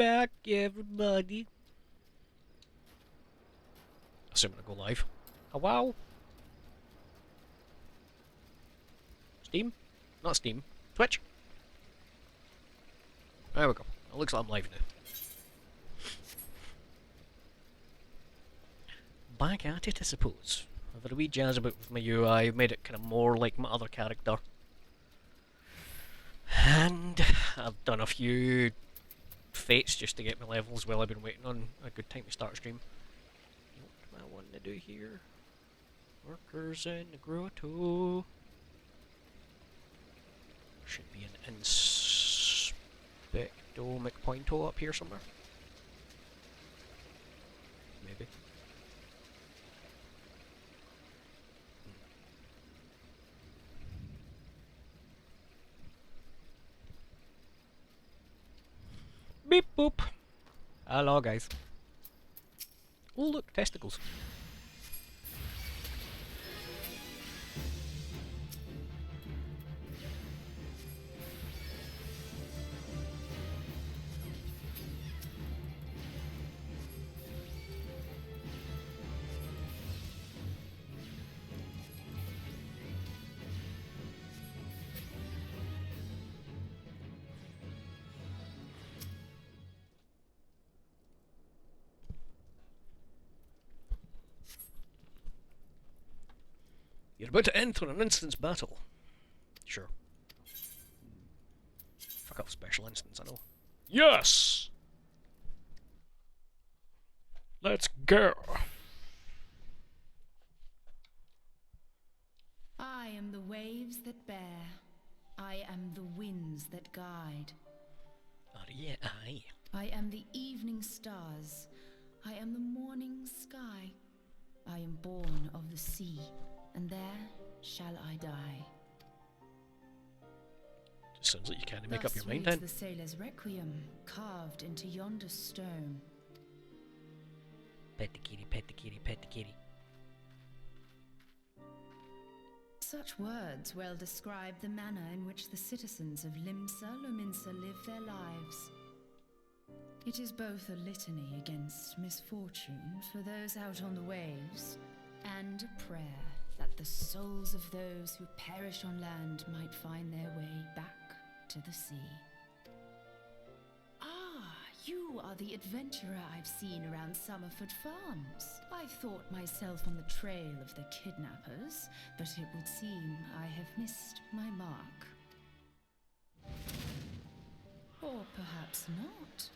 back, everybody. Assuming I go live. Hello? Steam? Not Steam. Twitch? There we go. It looks like I'm live now. Back at it, I suppose. I've had a wee jazz about with my UI. I've made it kind of more like my other character. And I've done a few fates just to get my levels while I've been waiting on a good time to start stream. What am I wanting to do here? Workers in the grotto. Should be an inspectomic pointo up here somewhere. Maybe. Beep boop. Hello guys. Oh look, testicles. You're about to enter an instance battle. Sure. Fuck up special instance, I know. Yes! Let's go! I am the waves that bear. I am the winds that guide. Oh yeah, aye. I am the evening stars. I am the morning sky. I am born of the sea, and there shall I die. Just sounds like you can't make up your mind Thus then. reads the sailor's requiem, carved into yonder stone. Pet the kitty, pet the kitty, pet the kitty. Such words well describe the manner in which the citizens of Limsa Lominsa live their lives. It is both a litany against misfortune for those out on the waves, and a prayer that the souls of those who perish on land might find their way back to the sea. Ah, you are the adventurer I've seen around Summerford Farms. I thought myself on the trail of the kidnappers, but it would seem I have missed my mark. Or perhaps not.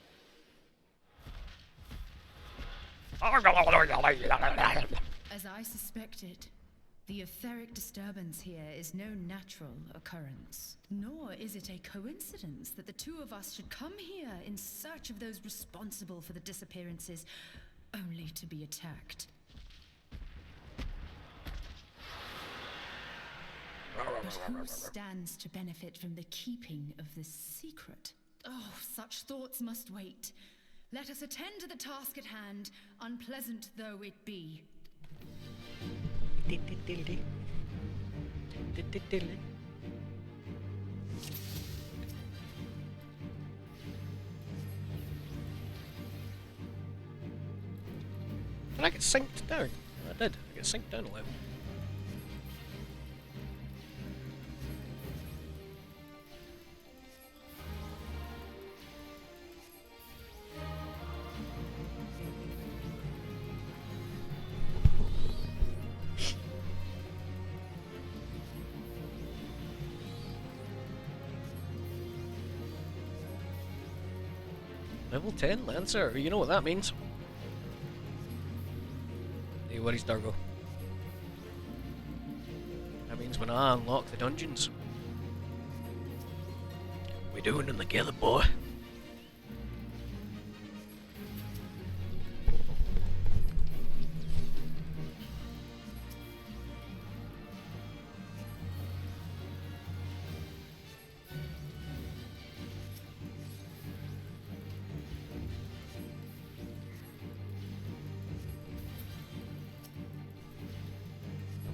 As I suspected, the etheric disturbance here is no natural occurrence. Nor is it a coincidence that the two of us should come here in search of those responsible for the disappearances, only to be attacked. But who stands to benefit from the keeping of this secret? Oh, such thoughts must wait. Let us attend to the task at hand, unpleasant though it be. Did I get synced down? I did. I get synced down a level. Level 10 Lancer, you know what that means. Hey, worries, Dargo. That means when I unlock the dungeons. We doing them together, boy.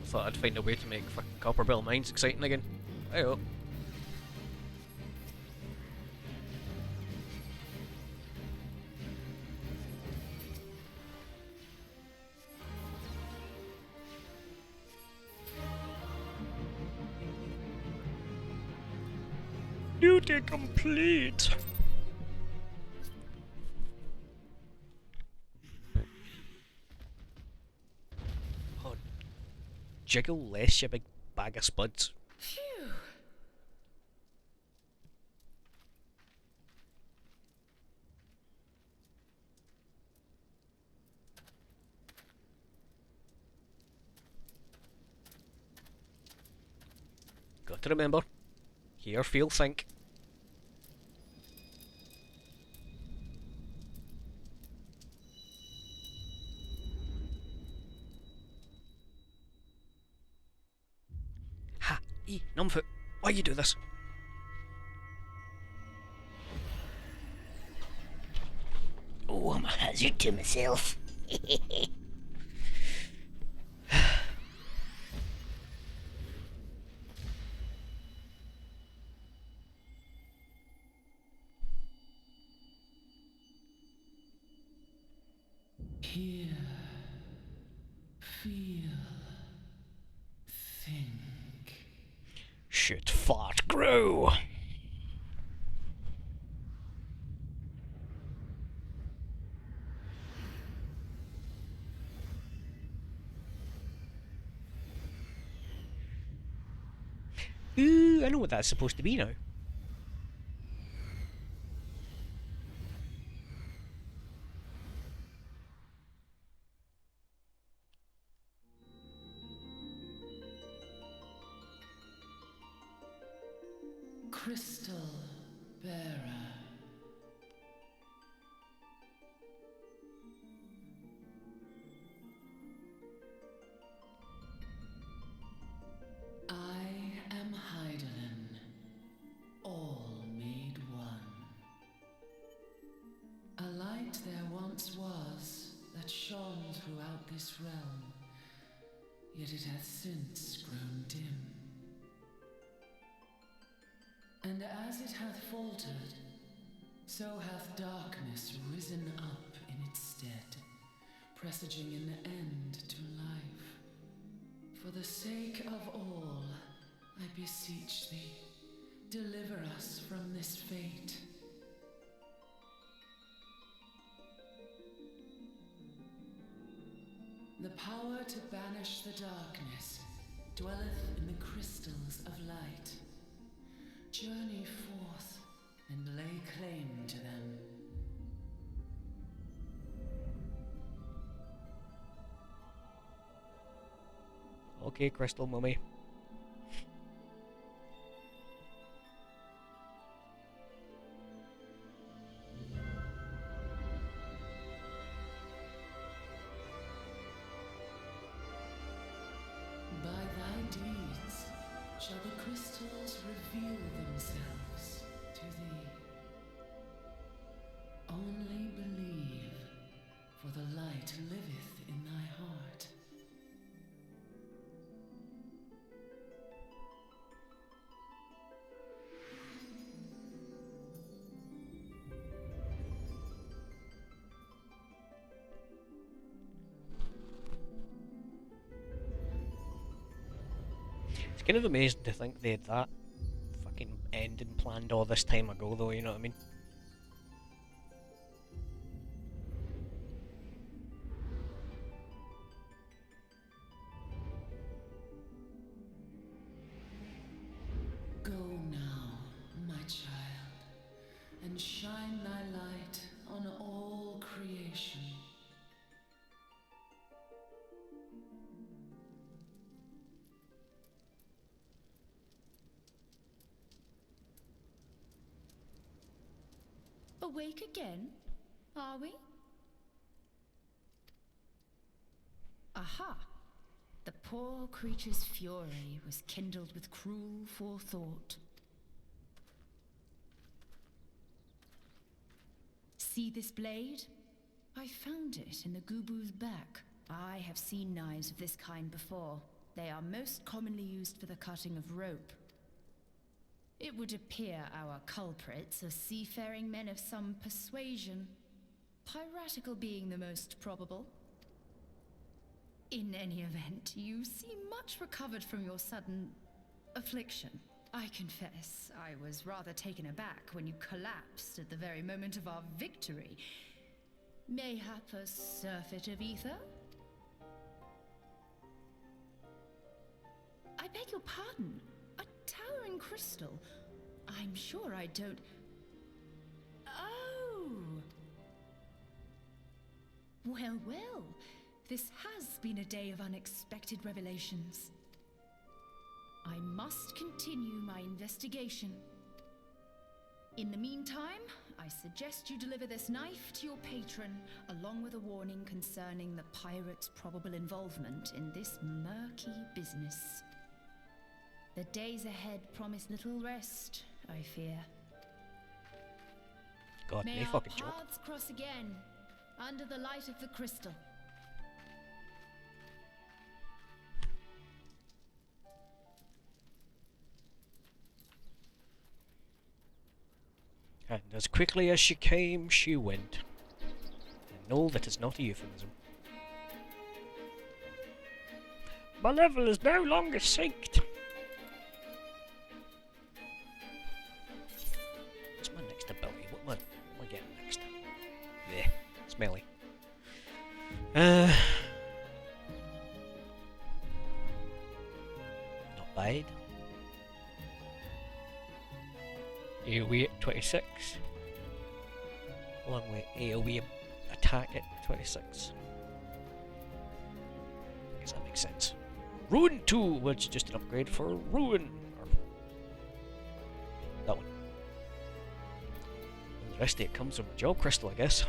Thought I'd find a way to make fucking Copperbell Mines exciting again. Hey-oh. Duty complete. Oh, jiggle less, you big bag of spuds. Phew. Got to remember, hear, feel, think. Ha! Numbfoot, why you do this? Oh, I'm a hazard to myself. Hear, feel, think. Shoot, fart, grow. Ooh, I know what that's supposed to be now. Crystal bearer. I am Heidelin, all made one. A light there once was that shone throughout this realm, yet it hath since grown dim. And as it hath faltered, so hath darkness risen up in its stead, presaging an end to life. For the sake of all, I beseech thee, deliver us from this fate. The power to banish the darkness dwelleth in the crystals of light. Journey forth and lay claim to them. Okay, Crystal Mummy. By thy deeds shall the crystals reveal themselves to thee. Only believe, for the light liveth in thy heart. It's kind of amazing to think they had that fucking ending planned all this time ago, though, you know what I mean? Go now, my child, and shine thy light on all creation. Awake again, are we? Aha! The poor creature's fury was kindled with cruel forethought. See this blade? I found it in the Gubu's back. I have seen knives of this kind before. They are most commonly used for the cutting of rope. It would appear our culprits are seafaring men of some persuasion, piratical being the most probable. In any event, you seem much recovered from your sudden affliction. I confess, I was rather taken aback when you collapsed at the very moment of our victory. Mayhap a surfeit of ether? I beg your pardon. A towering crystal. I'm sure I don't... Oh! Well, well. This has been a day of unexpected revelations. I must continue my investigation. In the meantime, I suggest you deliver this knife to your patron, along with a warning concerning the pirate's probable involvement in this murky business. The days ahead promise little rest, I fear. God, May no our fucking joke. paths cross again, under the light of the crystal. And as quickly as she came, she went. And no, that is not a euphemism. My level is no longer synced. What's my next ability? What am I getting next? Yeah, smelly. Not bad. AoE at 26. Along with AoE attack at 26. I guess that makes sense. Ruin 2, which is just an upgrade for Ruin. Or that one. And the rest of it comes from a Job Crystal, I guess.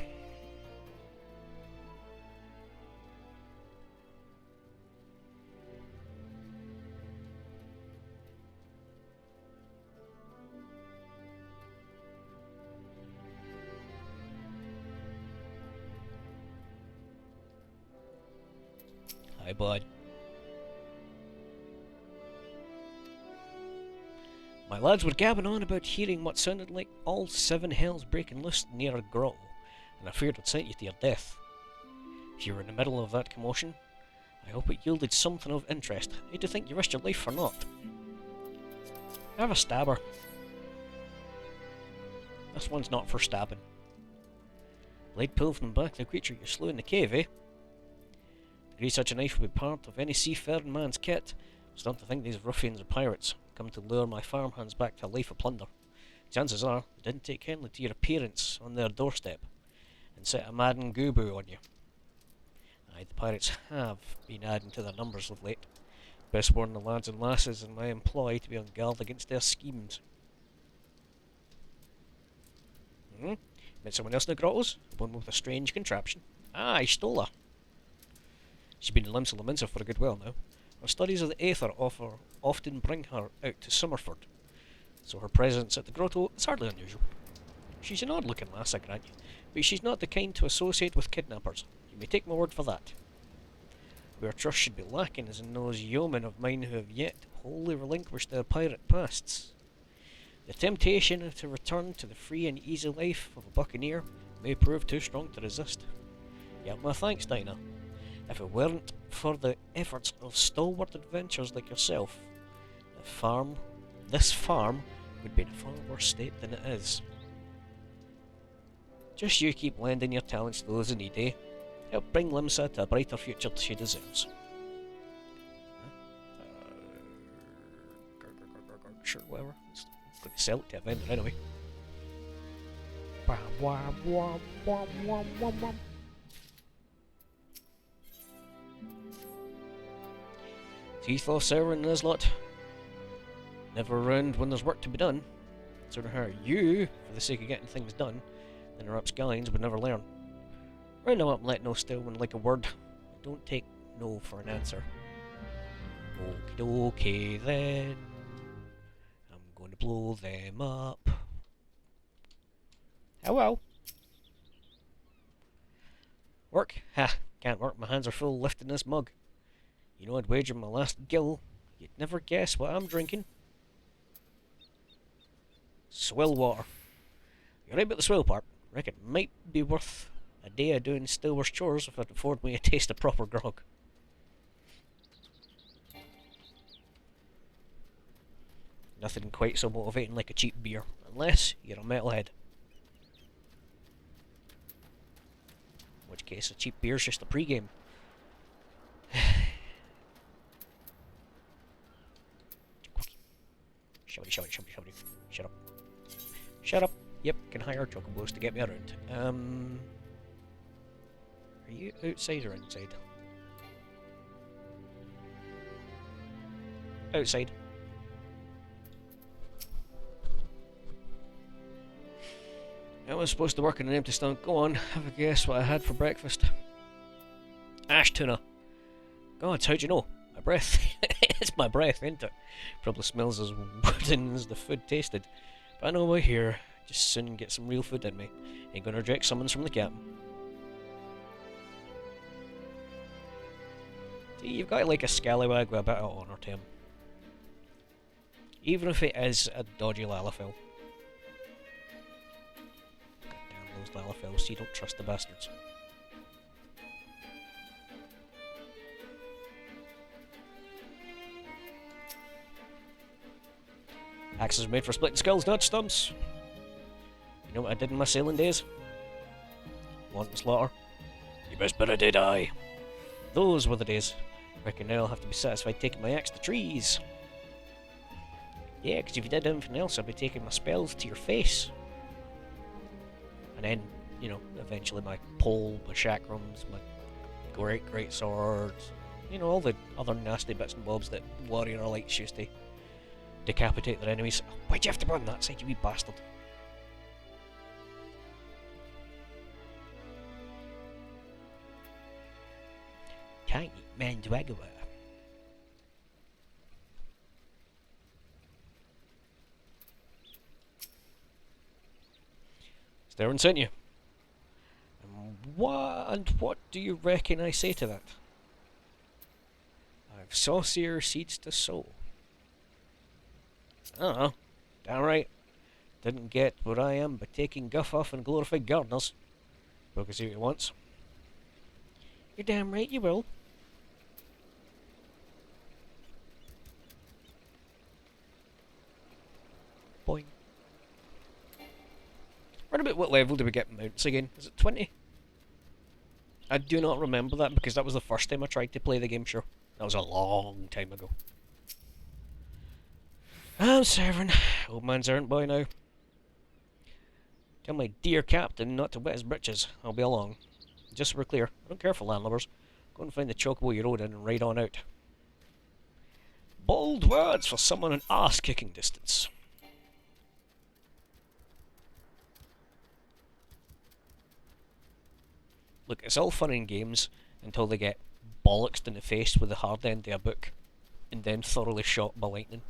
Hi, bud. My lads were gabbing on about hearing what sounded like all 7 hells breaking loose near a grotto, and I feared it sent you to your death. If you were in the middle of that commotion, I hope it yielded something of interest. I hate to think you risked your life for naught. Have a stabber. This one's not for stabbing. Blade pulled from the back of the creature you slew in the cave, eh? To agree such a knife would be part of any seafaring man's kit. It's not to think these ruffians are pirates, come to lure my farmhands back to a life of plunder. Chances are, they didn't take kindly to your appearance on their doorstep, and set a madden gooboo on you. Aye, the pirates have been adding to their numbers of late. Best warn the lads and lasses in my employ to be on guard against their schemes. Met someone else in the grottos? One with a strange contraption. Ah, I stole her. She's been in Limsa Lominsa for a good while now. Her studies of the Aether often bring her out to Summerford, so her presence at the grotto is hardly unusual. She's an odd-looking lass, I grant you, but she's not the kind to associate with kidnappers. You may take my word for that. Where trust should be lacking is in those yeomen of mine who have yet wholly relinquished their pirate pasts. The temptation to return to the free and easy life of a buccaneer may prove too strong to resist. Yet my thanks, Dinah. If it weren't for the efforts of stalwart adventurers like yourself, this farm would be in a far worse state than it is. Just you keep lending your talents to those in need, eh? Help bring Limsa to a brighter future she deserves. Sure, whatever. I'm going to sell it to a vendor anyway. Teethos, Sauron, and Nizlot. Never around when there's work to be done. Sooner hire you for the sake of getting things done than our upskillings would never learn. Round them up and let no stillman like a word. Don't take no for an answer. Okie dokie then. I'm going to blow them up. Hello. Work? Ha! Can't work, my hands are full lifting this mug. You know, I'd wager my last gill you'd never guess what I'm drinking. Swill water. You're right about the swill part. Reckon it might be worth a day of doing still worse chores if it'd afford me a taste of proper grog. Nothing quite so motivating like a cheap beer, unless you're a metalhead. In which case, a cheap beer's just a pre-game. Shouty. Shut up. Shut up. Yep, can hire chocobos to get me around. Are you outside or inside? Outside. I was supposed to work in an empty stomach. Go on, have a guess what I had for breakfast. Ash tuna. God, how'd you know? My breath. It's my breath, ain't it? Probably smells as wooden as the food tasted. But I know we're here. Just soon get some real food in me. Ain't gonna reject summons from the captain. See, you've got like a scallywag with a bit of honour to him. Even if it is a dodgy Lalafell. Goddamn those Lalafells, you don't trust the bastards. Axes are made for splitting skulls, not stumps. You know what I did in my sailing days? Want and slaughter. You best bet I did, aye. Those were the days. Reckon now I'll have to be satisfied taking my axe to trees. Yeah, because if you did anything else, I'd be taking my spells to your face. And then, you know, eventually my pole, my chakrams, my great swords, you know, all the other nasty bits and bobs that warrior elites used to decapitate their enemies. Why'd you have to burn that side, you wee bastard? Tiny Mandragora. Sterling sent you. And what do you reckon I say to that? I've saucier seeds to sow. I don't know. Damn right. Didn't get what I am by taking guff off and glorified gardeners. We'll see what he wants. You're damn right you will. Boing. Right about what level do we get mounts again? Is it 20? I do not remember that because that was the first time I tried to play the game, sure. That was a long time ago. I'm serving. Old man's errand boy now. Tell my dear captain not to wet his britches. I'll be along. Just so we're clear, I don't care for landlubbers. Go and find the chocobo you rode in and ride on out. Bold words for someone in ass-kicking distance. Look, it's all fun and games until they get bollocksed in the face with the hard end of a book and then thoroughly shot by lightning.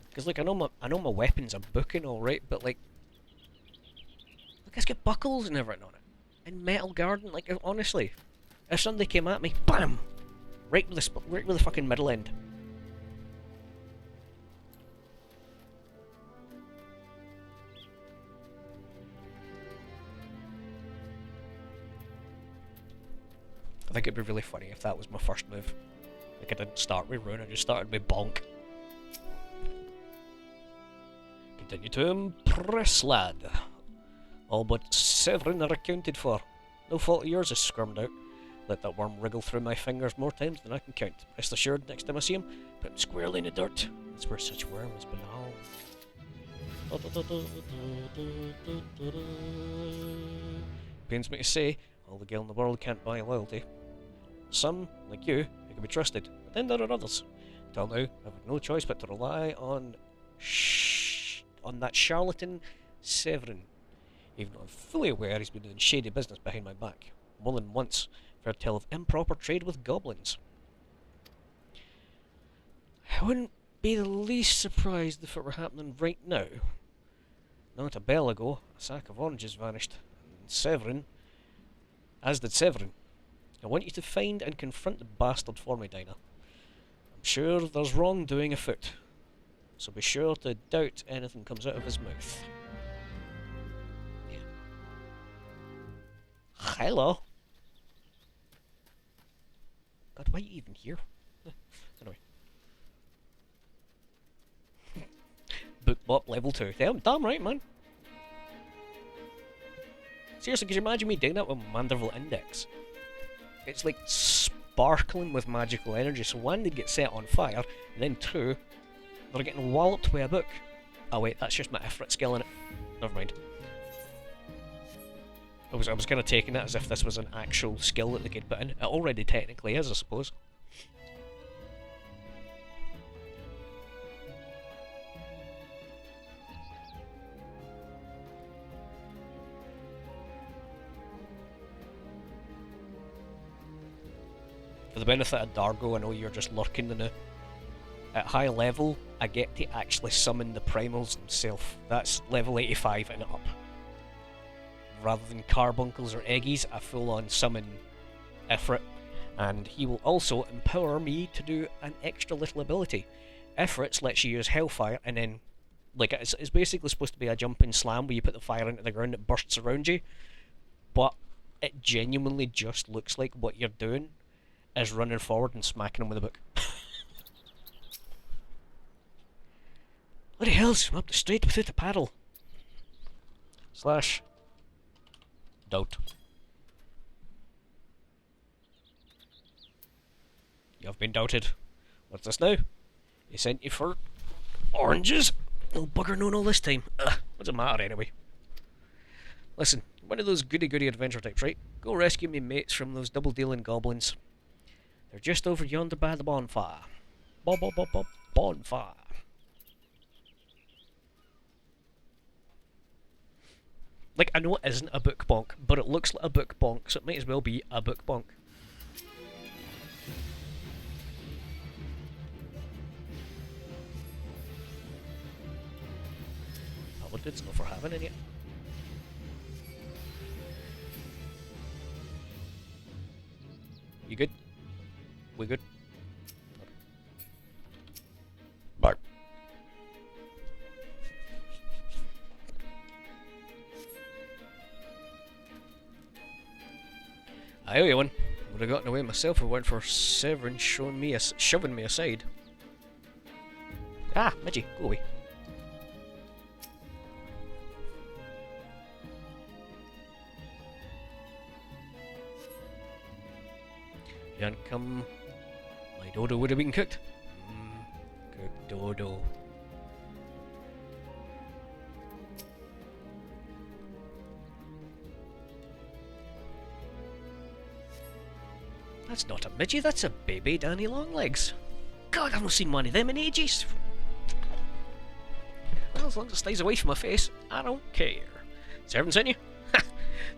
Because like I know my weapon's a book and all right, but like, look, it's got buckles and everything on it, and metal guarding. Like honestly, if somebody came at me, bam, right with the fucking middle end. I think it'd be really funny if that was my first move. Like I didn't start with rune, I just started with bonk. Continue to impress, lad. All but Severin are accounted for. No fault of yours is squirmed out. Let that worm wriggle through my fingers more times than I can count. Rest assured, next time I see him, put him squarely in the dirt. That's where such worms belong. Pains me to say, all the gil in the world can't buy loyalty. Some, like you, can be trusted, but then there are others. Till now, I've had no choice but to rely on that charlatan Severin. Even though I'm fully aware he's been doing shady business behind my back. More than once, I've heard tell of improper trade with goblins. I wouldn't be the least surprised if it were happening right now. Not a bell ago, a sack of oranges vanished, and Severin, as did Severin. I want you to find and confront the bastard for me, Dinah. I'm sure there's wrongdoing afoot, so be sure to doubt anything comes out of his mouth. Yeah. Hello. God, why are you even here? Anyway. Book bop level 2. Damn right, man. Seriously, could you imagine me doing that with Manderville Index? It's like sparkling with magical energy, so one, they'd get set on fire, and then two, they're getting walloped by a book. Oh wait, that's just my Ifrit skill in it. Never mind. I was kind of taking it as if this was an actual skill that they could put in. It already technically is, I suppose. For the benefit of Dargo, I know you're just lurking the now. At high level, I get to actually summon the primals themselves. That's level 85 and up. Rather than carbuncles or eggies, I full on summon Ifrit, and he will also empower me to do an extra little ability. Ifrit's lets you use Hellfire, and then, like, it's basically supposed to be a jumping slam where you put the fire into the ground, it bursts around you, but it genuinely just looks like what you're doing is running forward and smacking him with a book. What the hell's I'm up the street without a paddle? Slash doubt. You have been doubted. What's this now? He sent you for oranges? No bugger known all this time. What's the matter anyway? Listen, one of those goody-goody adventure types, right? Go rescue me mates from those double-dealing goblins. They're just over yonder by the bonfire. Bonfire. Like, I know it isn't a book bonk, but it looks like a book bonk, so it might as well be a book bonk. Paladin's not for having it yet. You good? We good? Okay. Bye. I owe you one. Would have gotten away myself if it weren't for Severin shoving me aside. Ah, Midgie, go away. You hadn't come, my dodo would have been cooked. Cooked dodo. That's not a midgie, that's a baby Danny Longlegs. God, I've not seen one of them in ages. Well, as long as it stays away from my face, I don't care. Servant sent you?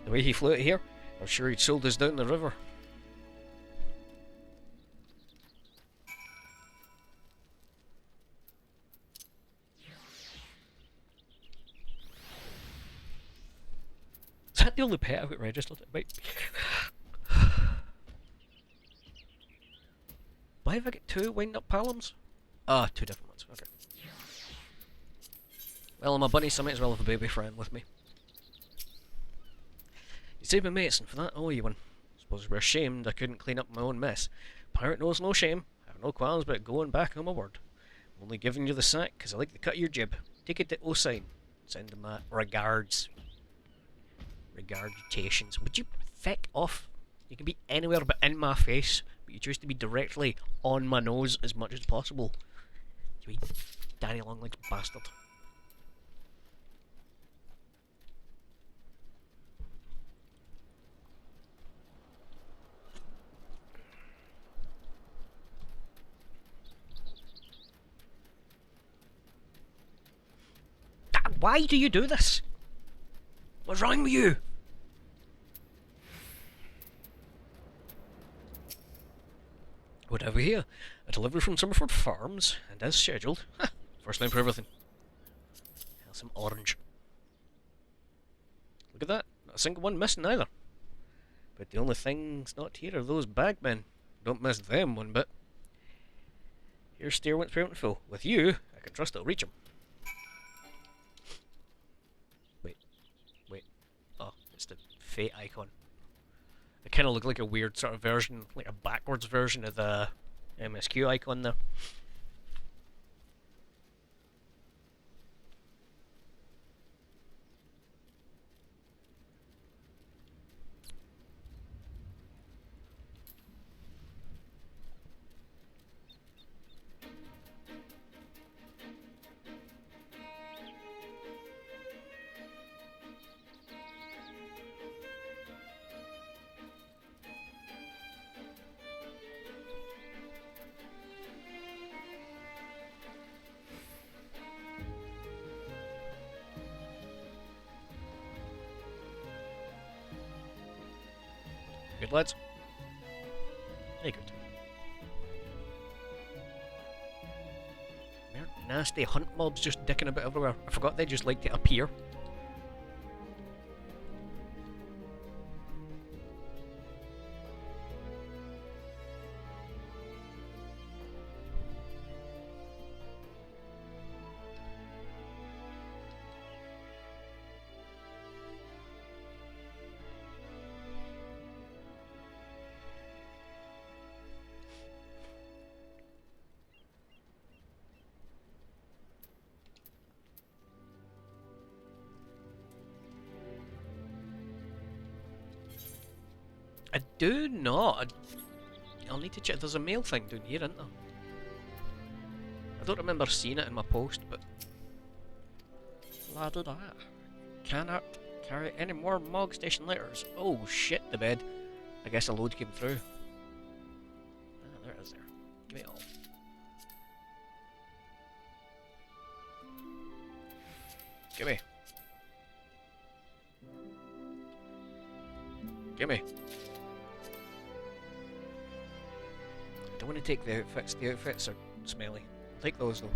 The way he flew out here, I'm sure he'd sold us down the river. Is that the only pet I've got registered? Wait. Why have I got two wind-up palums? Ah, two different ones. Okay. Well, I'm a bunny, so I might as well have a baby friend with me. You saved my mates, and for that I owe you one. Suppose we're ashamed I couldn't clean up my own mess. Pirate knows no shame. I have no qualms about going back on my word. I'm only giving you the sack because I like the cut of your jib. Take it to Osine. Send him my regards. Regurgitations. Would you feck off? You can be anywhere but in my face, but you choose to be directly on my nose as much as possible. You wee Danny Longlegs bastard. Why do you do this? What's wrong with you? What have we here? A delivery from Summerford Farms, and as scheduled. Ha! First time for everything. Have some orange. Look at that. Not a single one missing either. But the only things not here are those bagmen. Don't miss them one bit. Here's steer once payment full. With you, I can trust I'll reach him. Wait. Oh, it's the fate icon. They kind of look like a weird sort of version, like a backwards version of the MSQ icon there. Good lads. Very good. They're nasty hunt mobs just dicking about everywhere. I forgot they just like to appear. I do not. I'll need to check. There's a mail thing down here, isn't there? I don't remember seeing it in my post, but... La da da. Cannot carry any more Mog Station letters. Oh shit, the bed. I guess a load came through. Ah, there it is there. Give me it all. Gimme. Gimme. I don't want to take the outfits. The outfits are smelly. I'll take those though.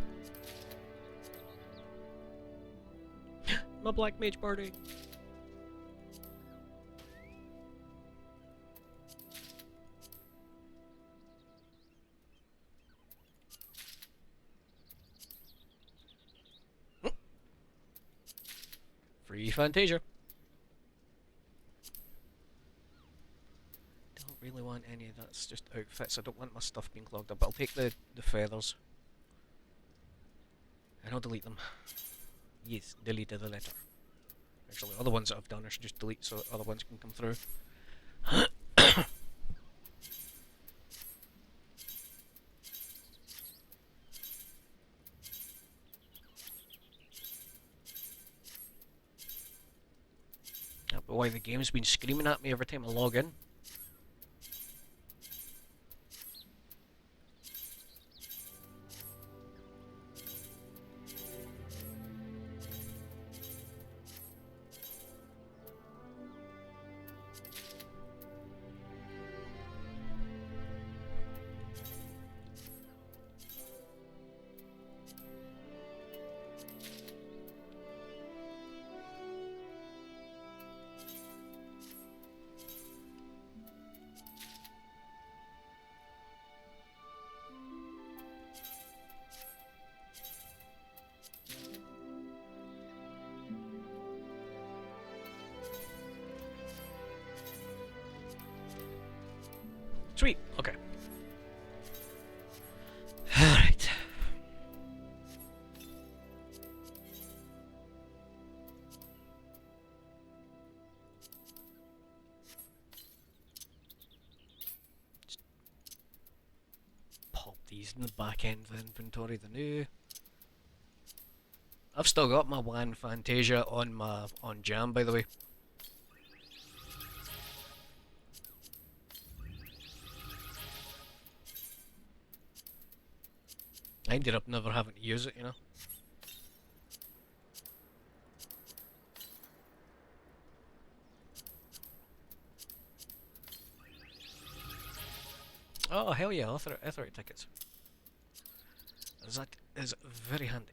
My black mage party. Free Fantasia. Don't really want any of that's just outfits. I don't want my stuff being clogged up, but I'll take the feathers. And I'll delete them. Yes, delete the letter. Actually, other ones that I've done I should just delete so other ones can come through. But why the game's been screaming at me every time I log in. Sweet, okay. Alright. Just pop these in the back end of the inventory, the new. I've still got my WAN Fantasia on Jam, by the way. I ended up never having to use it, you know. Oh hell yeah, Aetheryte tickets. That is very handy.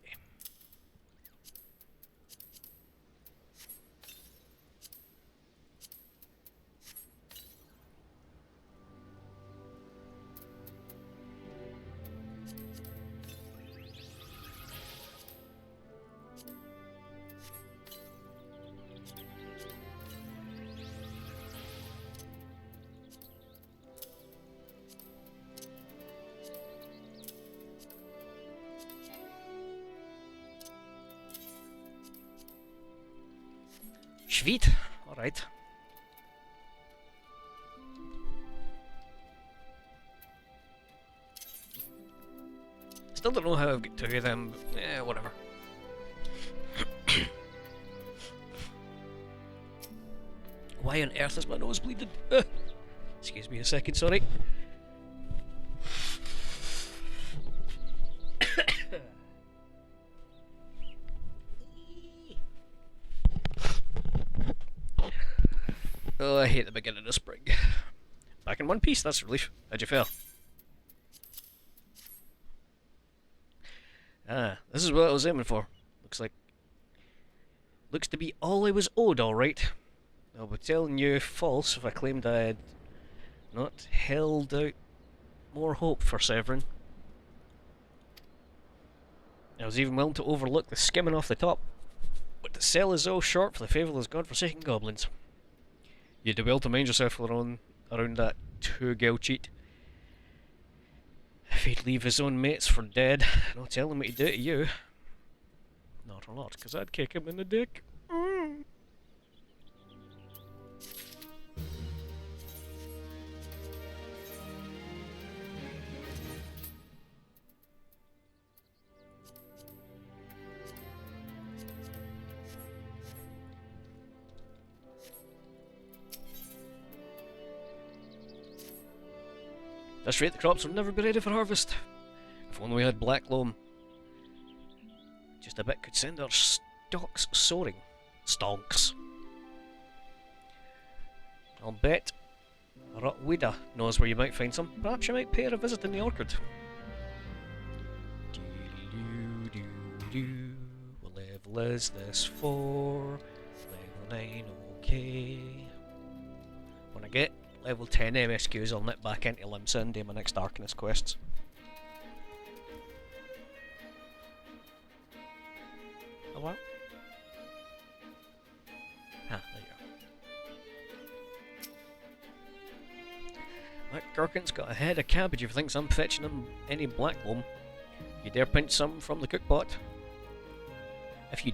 Sweet. Alright. Still don't know how I've got two of them, but whatever. Why on earth is my nose bleeding? Excuse me a second, sorry. Oh, I hate the beginning of spring. Back in one piece, that's a relief. How'd you feel? Ah, this is what I was aiming for. Looks to be all I was owed, alright. I'll be telling you false if I claimed I had not held out more hope for Severin. I was even willing to overlook the skimming off the top, but to sell is all short for the favourless godforsaken goblins. You do well to mind yourself around that two-girl cheat. If he'd leave his own mates for dead, and I'll tell him what he'd do to you. Not a lot, because I'd kick him in the dick. That's right, the crops will never be ready for harvest. If only we had black loam. Just a bit could send our stocks soaring. Stonks. I'll bet Rotwida knows where you might find some. Perhaps you might pay her a visit in the orchard. What level is this for? Level 9, okay. When I get level 10 MSQs, I'll nip back into Limsa and do my next Darkness quests. Hello? Ah, there you go. That Gherkin's got a head of cabbage if he thinks I'm fetching him any black loam. You dare pinch some from the cookpot? If you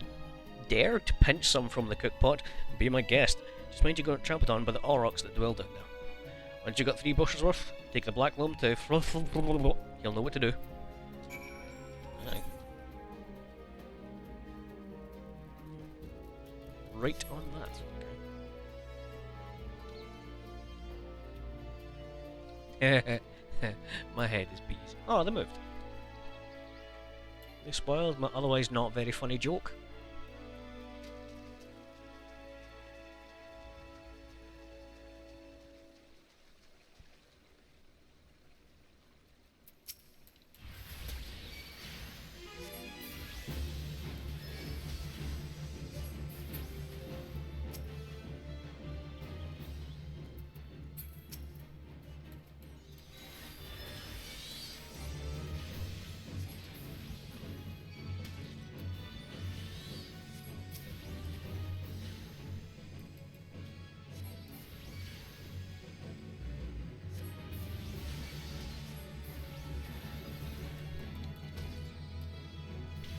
dare to pinch some from the cookpot, be my guest. Just mind you got trampled on by the aurochs that dwell down there. Once you got 3 bushels worth, take the black loam to he'll know what to do. Aye. Right on that. My head is bees. Oh, they moved. They spoiled my otherwise not very funny joke.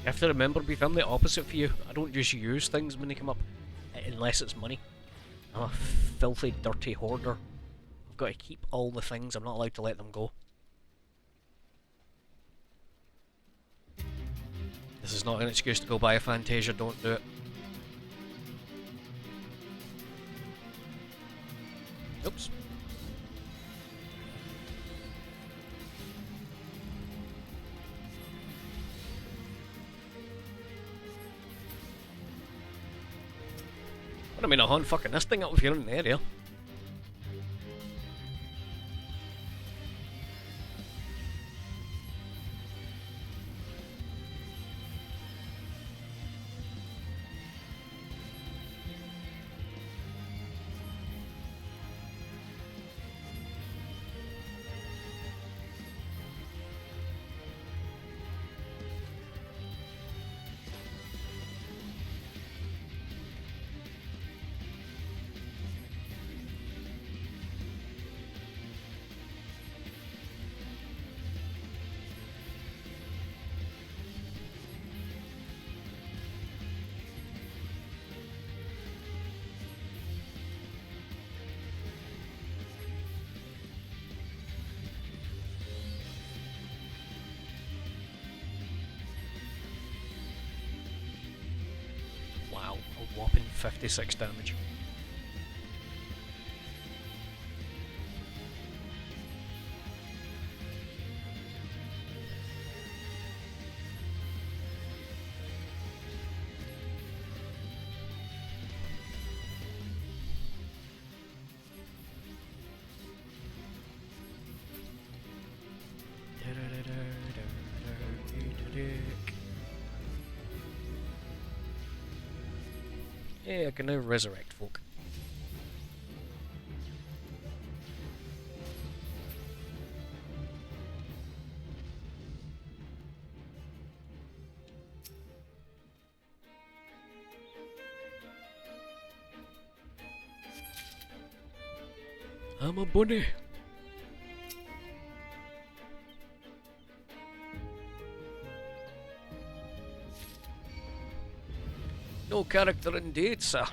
You have to remember, Beef, I'm the opposite for you. I don't just use things when they come up, unless it's money. I'm a filthy, dirty hoarder. I've got to keep all the things, I'm not allowed to let them go. This is not an excuse to go buy a Fantasia, don't do it. Oops. I mean, I'll fucking this thing up if you're in the area. 56 damage. Yeah, I can now resurrect folk. I'm a bunny. No character indeed, sir.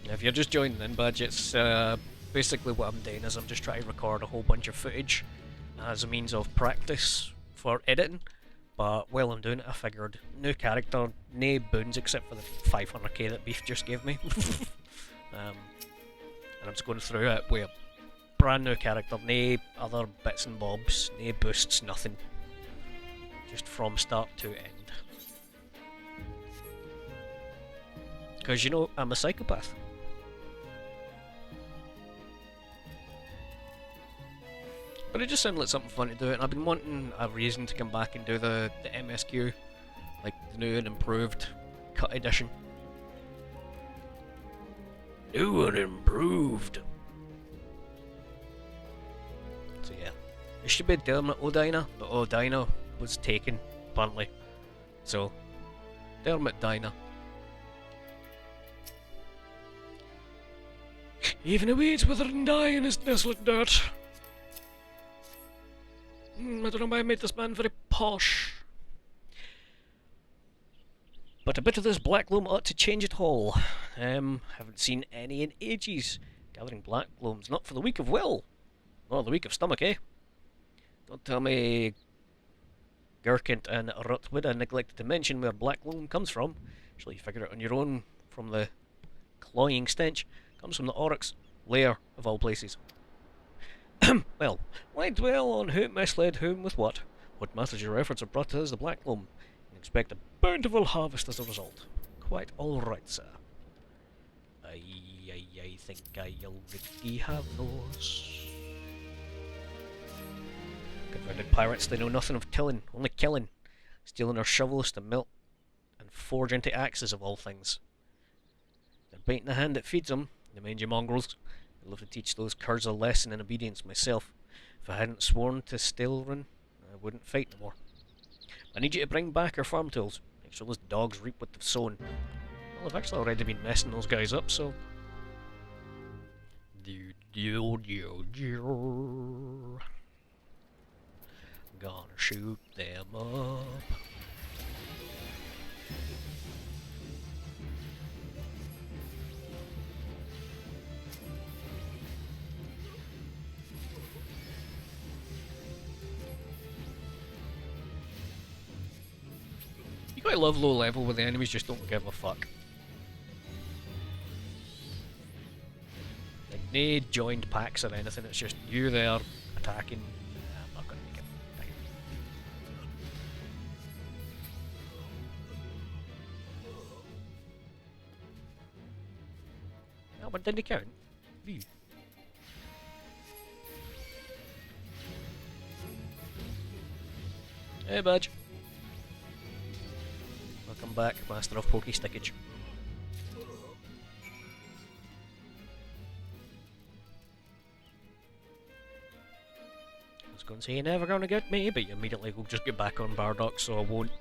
If you're just joining in, Badge, it's basically what I'm doing is I'm just trying to record a whole bunch of footage as a means of practice for editing. But while I'm doing it, I figured new character, no boons except for the 500k that Beef just gave me. And I'm just going through it with a brand new character, no other bits and bobs, no boosts, nothing. Just from start to end. Because, you know, I'm a psychopath. But it just sounded like something fun to do, and I've been wanting a reason to come back and do the MSQ, like the new and improved cut edition. New and improved. So yeah, it should be Dermot O'Dina, but O'Dina was taken, apparently. So, Dermot Dina. Even the weeds wither and die in his desolate dirt. I don't know why I made this man very posh. But a bit of this black loam ought to change it all. Haven't seen any in ages. Gathering black loam's not for the weak of will. Nor the weak of stomach, eh? Don't tell me Gurkint and Rutwida neglected to mention where black loam comes from. Actually, you figure it on your own from the cloying stench. Comes from the Oryx lair, of all places. Well, why dwell on who misled whom with what? What matters your efforts have brought us the black loam, and expect a bountiful harvest as a result. Quite all right, sir. I think I already have those. Confounded pirates, they know nothing of tilling, only killing. Stealing our shovels to melt and forge into axes of all things. They're biting the hand that feeds them, the mangy mongrels. I'd love to teach those curs a lesson in obedience myself. If I hadn't sworn to Stilrun, I wouldn't fight no more. I need you to bring back our farm tools. Make sure those dogs reap what they've sown. Well, I've actually already been messing those guys up, so... Gonna shoot them up. You quite love low level where the enemies just don't give a fuck. Like, no joined packs or anything, it's just you there attacking. I'm not gonna make it. Fine. No, but didn't count. Ew. Hey, Badge. Welcome back, Master of Pokey Stickage. I was going to say you're never going to get me, but you immediately will just get back on Bardock, so I won't.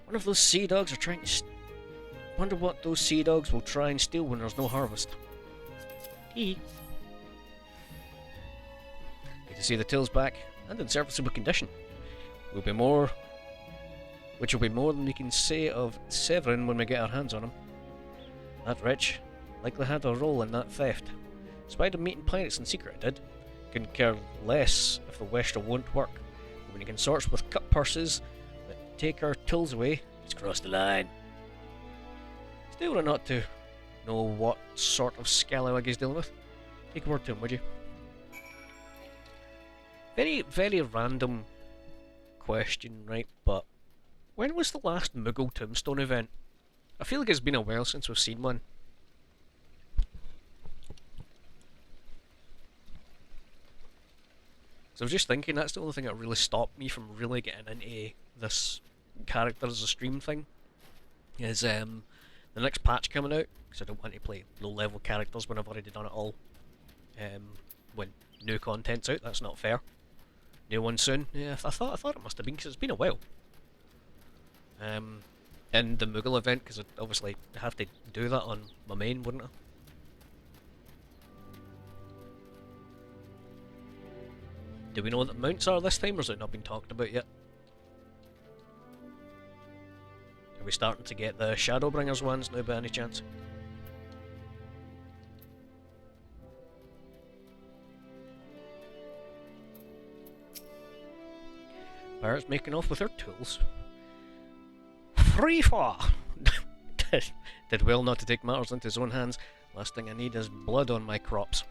Wonder if those sea dogs are trying to... Wonder what those sea dogs will try and steal when there's no harvest. Hee. Good to see the tills back, and in serviceable condition. Will be more... Which will be more than we can say of Severin when we get our hands on him. That wretch likely had a role in that theft. Spied him meeting pirates in secret, I did. can care less if the Wester won't work. But when he consorts with cut purses that take our tools away, he's crossed the line. Still were not to know what sort of scallywag he's dealing with. Take a word to him, would you? Very, very random question, right? But when was the last Moogle Tombstone event? I feel like it's been a while since we've seen one. So I was just thinking, that's the only thing that really stopped me from really getting into this character as a stream thing. Is the next patch coming out, because I don't want to play low level characters when I've already done it all. When new content's out, that's not fair. New one soon. Yeah, I thought it must have been, because it's been a while. And the Moogle event, because I'd obviously have to do that on my main, wouldn't I? Do we know what the mounts are this time, or has it not been talked about yet? Are we starting to get the Shadowbringers ones now by any chance? Barrett's making off with her tools. Free fall! Did well not to take matters into his own hands. Last thing I need is blood on my crops.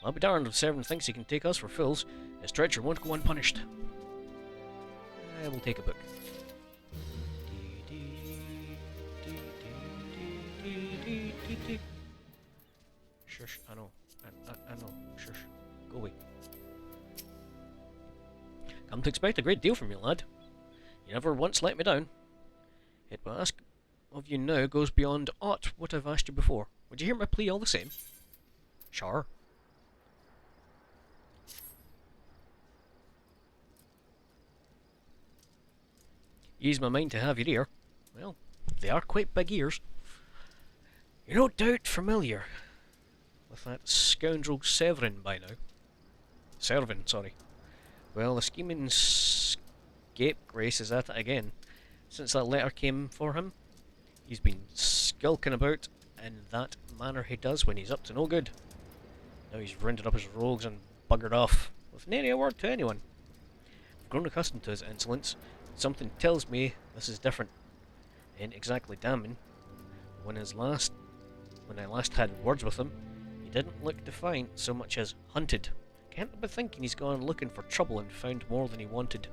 I'll be darned if Severn thinks he can take us for fools. His treachery won't go unpunished. I will take a book. Shush, I know. I know. Shush. Go away. Come to expect a great deal from you, lad. You never once let me down. Yet what I ask of you now goes beyond aught what I've asked you before. Would you hear my plea all the same? Sure. Ease my mind to have your ear. Well, they are quite big ears. You're no doubt familiar with that scoundrel Severin by now. Servin, sorry. Well, the scheming scapegrace is at it again. Since that letter came for him, he's been skulking about in that manner he does when he's up to no good. Now he's rounded up his rogues and buggered off, with nary a word to anyone. I've grown accustomed to his insolence. Something tells me this is different. It ain't exactly damning. When I last had words with him, he didn't look defiant so much as hunted. Can't help but thinking he's gone looking for trouble and found more than he wanted.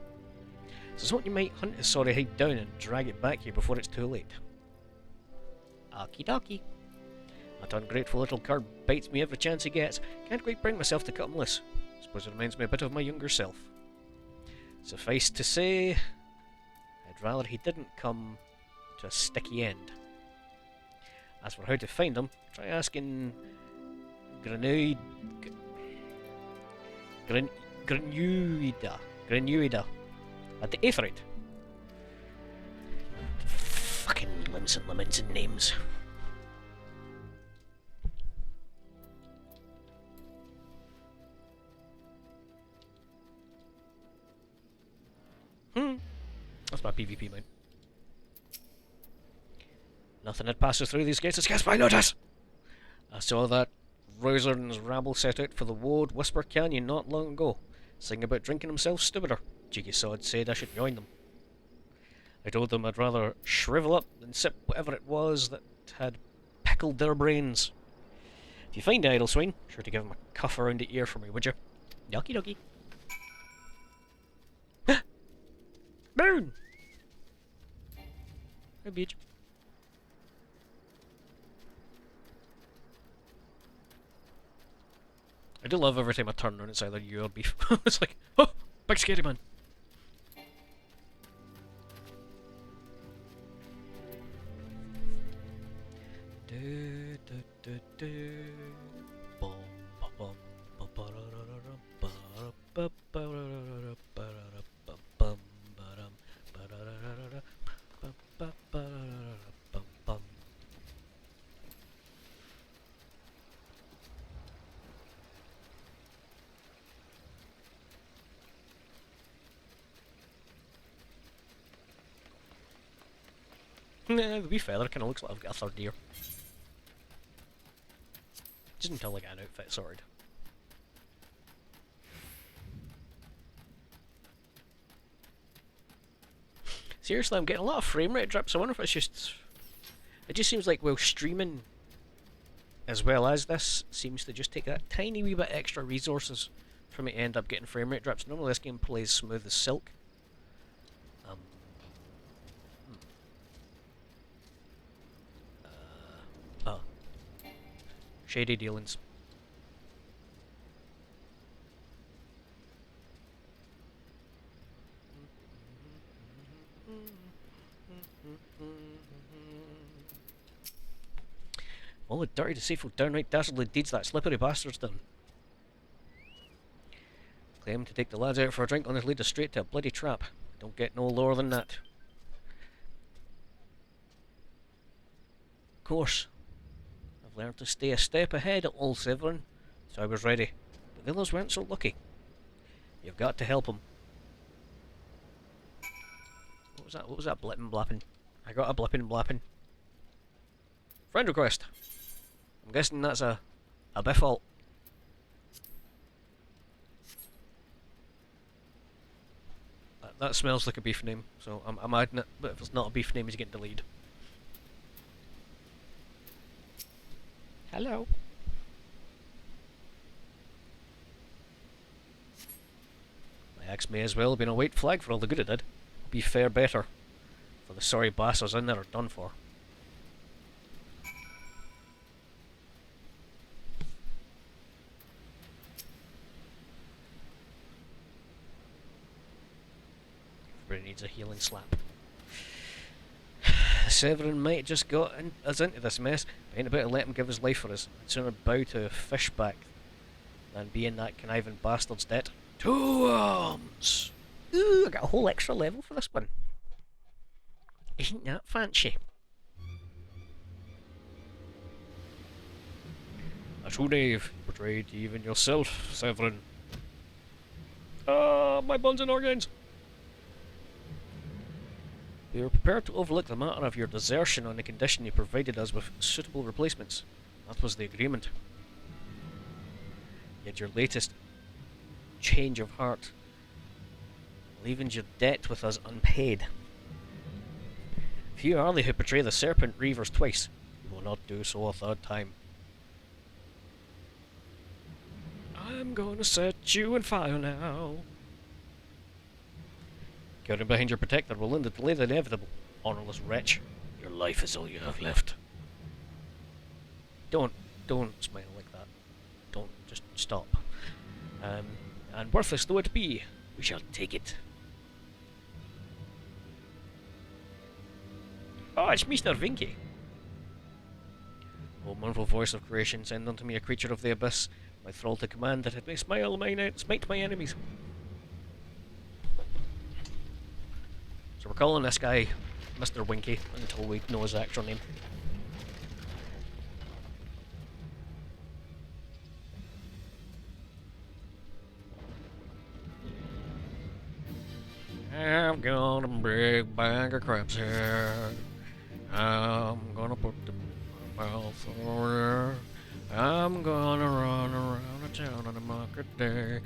So something you might hunt his sorry hide down and drag it back here before it's too late. Okie dokie. That ungrateful little cur bites me every chance he gets. Can't quite bring myself to cut him loose. Suppose it reminds me a bit of my younger self. Suffice to say, I'd rather he didn't come to a sticky end. As for how to find him, try asking Granuida at the Aetheryte. Fucking limbs and lemons and names. That's my PvP mount. Nothing that passes through these gates escapes my notice! I saw that Rouser and his rabble set out for the VoD Whisper Canyon not long ago, singing about drinking themselves stupider. Cheeky sod said I should join them. I told them I'd rather shrivel up than sip whatever it was that had pickled their brains. If you find the idle swine, sure to give him a cuff around the ear for me, would you? Dokie dokie. Boom! Hey, bitch. I do love every time I turn around it's either you or Beef. It's like, oh, big scary man. Nah, the wee feather kinda looks like I've got a third ear. Just until I get an outfit sorted. Seriously, I'm getting a lot of frame rate drips. I wonder if it's just... It just seems like, well, streaming as well as this seems to just take that tiny wee bit extra resources for me to end up getting frame rate drips. Normally this game plays smooth as silk. Um, oh. Shady dealings. All the dirty, deceitful, downright dastardly deeds that slippery bastard's done. Claim to take the lads out for a drink on his lead us straight to a bloody trap. Don't get no lower than that. Of course, I've learned to stay a step ahead of old Severin, so I was ready. But the others weren't so lucky. You've got to help them. What was that? What was that blipping blapping? I got a blipping blapping. Friend request. I'm guessing that's a biffalt. That smells like a beef name, so I'm adding it, but if it's not a beef name, he's getting deleted. Hello. My axe may as well have been a white flag for all the good it did. Be fair better, for the sorry bastards in there are done for. Everybody needs a healing slap. Severin might have just got us into this mess. I ain't about to let him give his life for us. I'd sooner bow to a fishback than be in that conniving bastard's debt. 2 arms! Ooh, I got a whole extra level for this one. Isn't that fancy? A true knave, betrayed even yourself, Severin. Ah, my bones and organs! We were prepared to overlook the matter of your desertion on the condition you provided us with suitable replacements. That was the agreement. Yet your latest change of heart leavens your debt with us unpaid. Few are they who betray the serpent reavers twice. You will not do so a third time. I'm gonna set you on fire now. Counting behind your protector will end the delay the inevitable. Honourless wretch. Your life is all you have left. Don't smile like that. Don't, just stop. And worthless though it be, we shall take it. Oh, it's Mr. Vinky. O mournful voice of creation, send unto me a creature of the abyss, my thrall to command that it may smite my enemies. So we're calling this guy Mr. Winky until we know his actual name. I've got a big bag of crabs here. I'm gonna put them in my mouth over there. I'm gonna run around the town on a market day.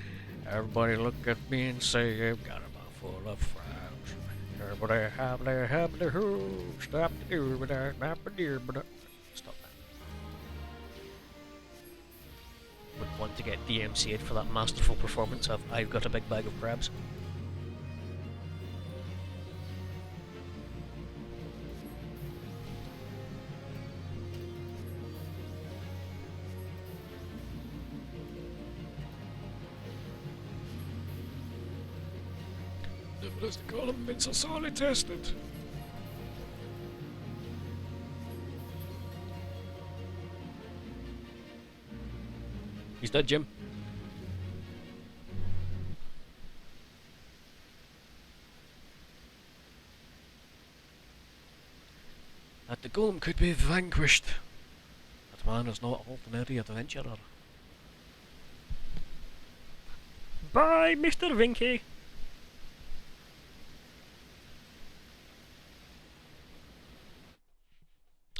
Everybody look at me and say I've got a mouth full of crabs. Everybody have the who. Stop the deer, but I stop the deer, but stop that. Would want to get DMCA'd for that masterful performance of I've got a big bag of crabs. Never has the column been so sorely tested. He's dead, Jim. That the golem could be vanquished. That man is not ordinary adventurer. Bye, Mr. Vinky.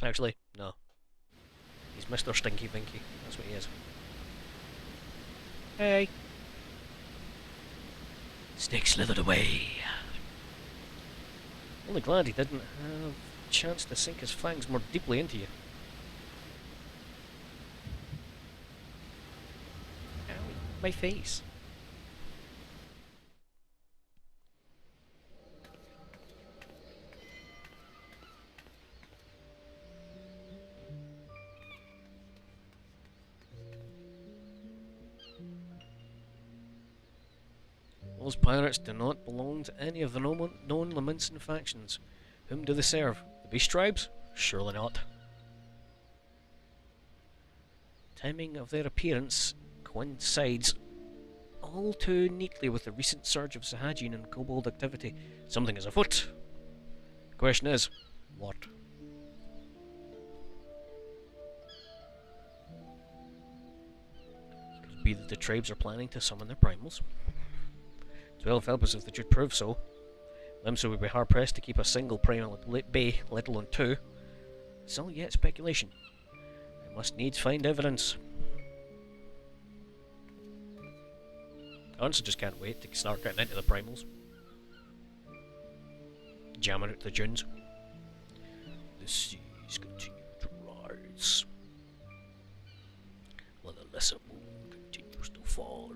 Actually, no. He's Mr. Stinky Vinky. That's what he is. Hey. Snake slithered away. Only glad he didn't have a chance to sink his fangs more deeply into you. Owie, my face. Those pirates do not belong to any of the known Laminsan factions. Whom do they serve? The Beast Tribes? Surely not. Timing of their appearance coincides all too neatly with the recent surge of Sahagin and Kobold activity. Something is afoot. The question is, what? It could be that the tribes are planning to summon their primals. 12 help us if they should prove so. Limsa would be hard pressed to keep a single primal at bay, let alone two. It's all yet speculation. I must needs find evidence. I honestly just can't wait to start getting into the primals. Jamming out the dunes. The seas continue to rise, while the lesser moon continues to fall.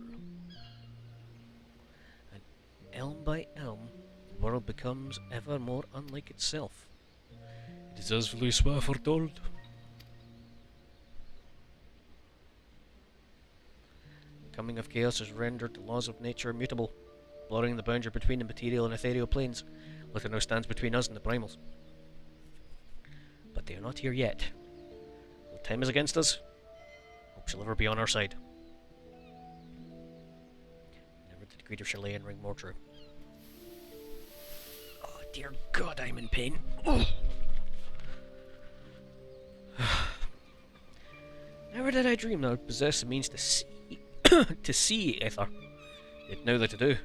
Elm by elm, the world becomes ever more unlike itself. It is as Luswa foretold. The coming of chaos has rendered the laws of nature immutable, blurring the boundary between the material and ethereal planes. Little now stands between us and the primals. But they are not here yet. Though time is against us, hope shall ever be on our side. Never did greater Chilean ring more true. Oh dear God, I'm in pain. Oh. Never did I dream that I would possess the means to see to see Ether. Yet now that I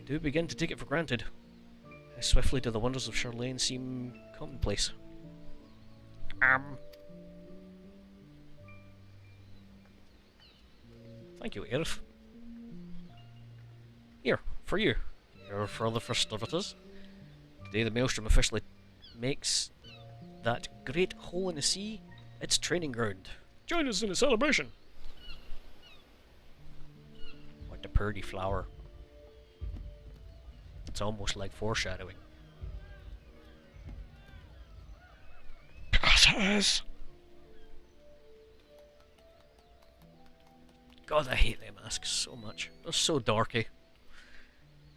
do begin to take it for granted. How swiftly do the wonders of Charlene seem commonplace. Thank you, Aerith. Here, for you. Here for the festivities. Today the Maelstrom officially makes that great hole in the sea its training ground. Join us in the celebration! What a pretty flower. It's almost like foreshadowing. Curses! God, I hate them masks so much. They're so darky.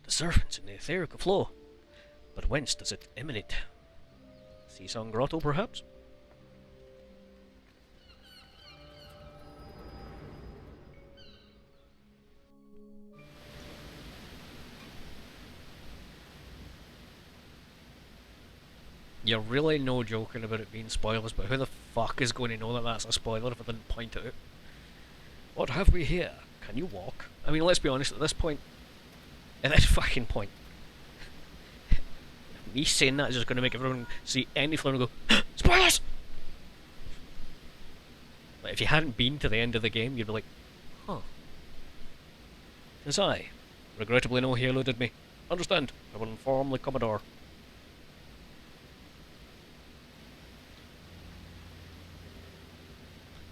The serpents in the etherical flow. But whence does it emanate? Sea Song Grotto, perhaps? You're really no joking about it being spoilers, but who the fuck is going to know that that's a spoiler if I didn't point it out? What have we here? Can you walk? I mean, let's be honest, at this point, at this fucking point, me saying that is just going to make everyone see any flower and go, spoilers! Like, if you hadn't been to the end of the game, you'd be like, huh. As I regrettably know he eluded me. Understand, I will inform the Commodore.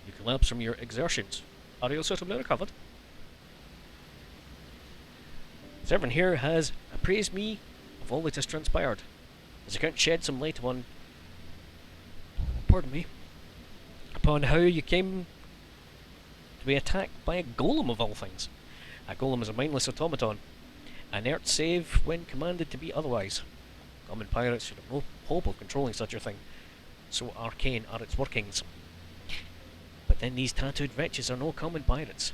You collapse from your exertions. Are you suitably recovered? Servant here has appraised me of all that has transpired. His account shed some light upon, pardon me, upon how you came to be attacked by a golem of all things. A golem is a mindless automaton, inert save when commanded to be otherwise. Common pirates should have no hope of controlling such a thing, so arcane are its workings. But then these tattooed wretches are no common pirates.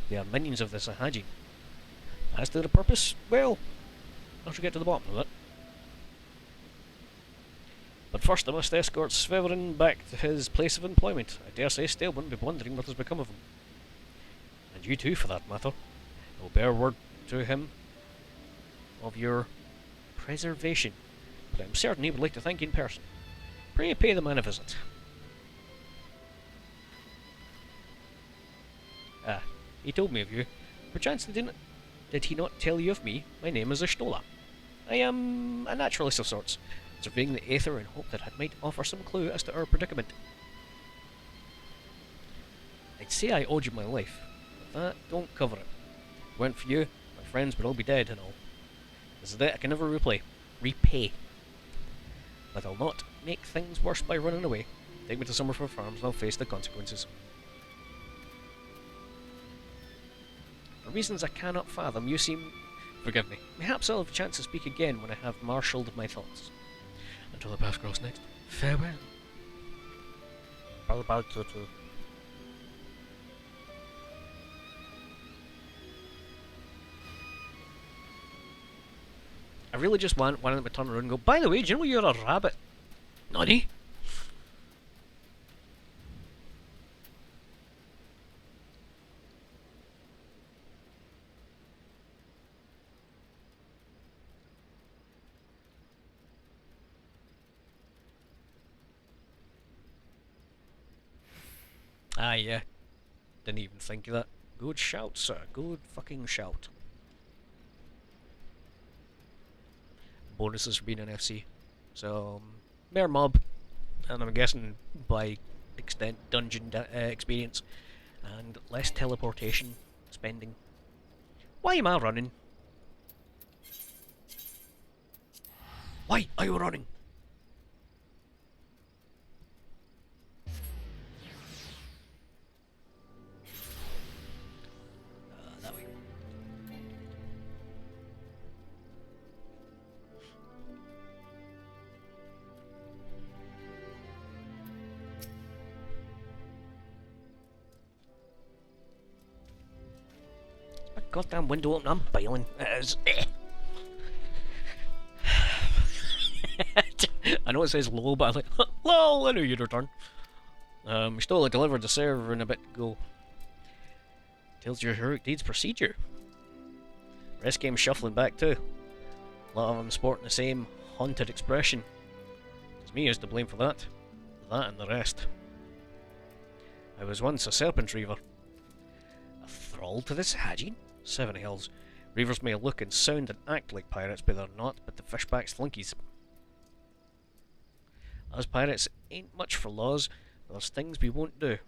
They are minions of the Sahagin. As to the purpose, well, I shall get to the bottom of it. But first I must escort Sveverin back to his place of employment. I dare say Stale wouldn't be wondering what has become of him. And you too, for that matter. I will bear word to him of your preservation, but I am certain he would like to thank you in person. Pray pay the man a visit. Ah, he told me of you. Perchance did he not tell you of me? My name is Ashtola. I am a naturalist of sorts, surveying the aether in hope that it might offer some clue as to our predicament. I'd say I owed you my life, but that don't cover it. If it weren't for you, my friends would all be dead and all. This is a debt I can never repay. But I'll not make things worse by running away. Take me to Summerford Farms and I'll face the consequences. For reasons I cannot fathom, you seem... Forgive me. Perhaps I'll have a chance to speak again when I have marshalled my thoughts. Until the path cross next, farewell. All about you too. I really just wanted them to turn around and go, by the way, do you know you're a rabbit? Noddy? Ah, yeah. Didn't even think of that. Good shout, sir. Good fucking shout. Bonuses for being an FC. So, mere mob, and I'm guessing by extent dungeon experience, and less teleportation spending. Why am I running? Why are you running? That way. My goddamn window open, I'm bailing. It is. I know it says low, but I was like, lol, I knew you'd return. We still delivered the server in a bit to go. Tells your heroic deeds precede you. Rest game's shuffling back too. A lot of them sporting the same haunted expression. It's me who's to blame for that. That and the rest. I was once a serpent reaver. A thrall to this Hagin? Seven hells. Reavers may look and sound and act like pirates, but they're not, but the fishback's flunkies. Us pirates ain't much for laws, but there's things we won't do.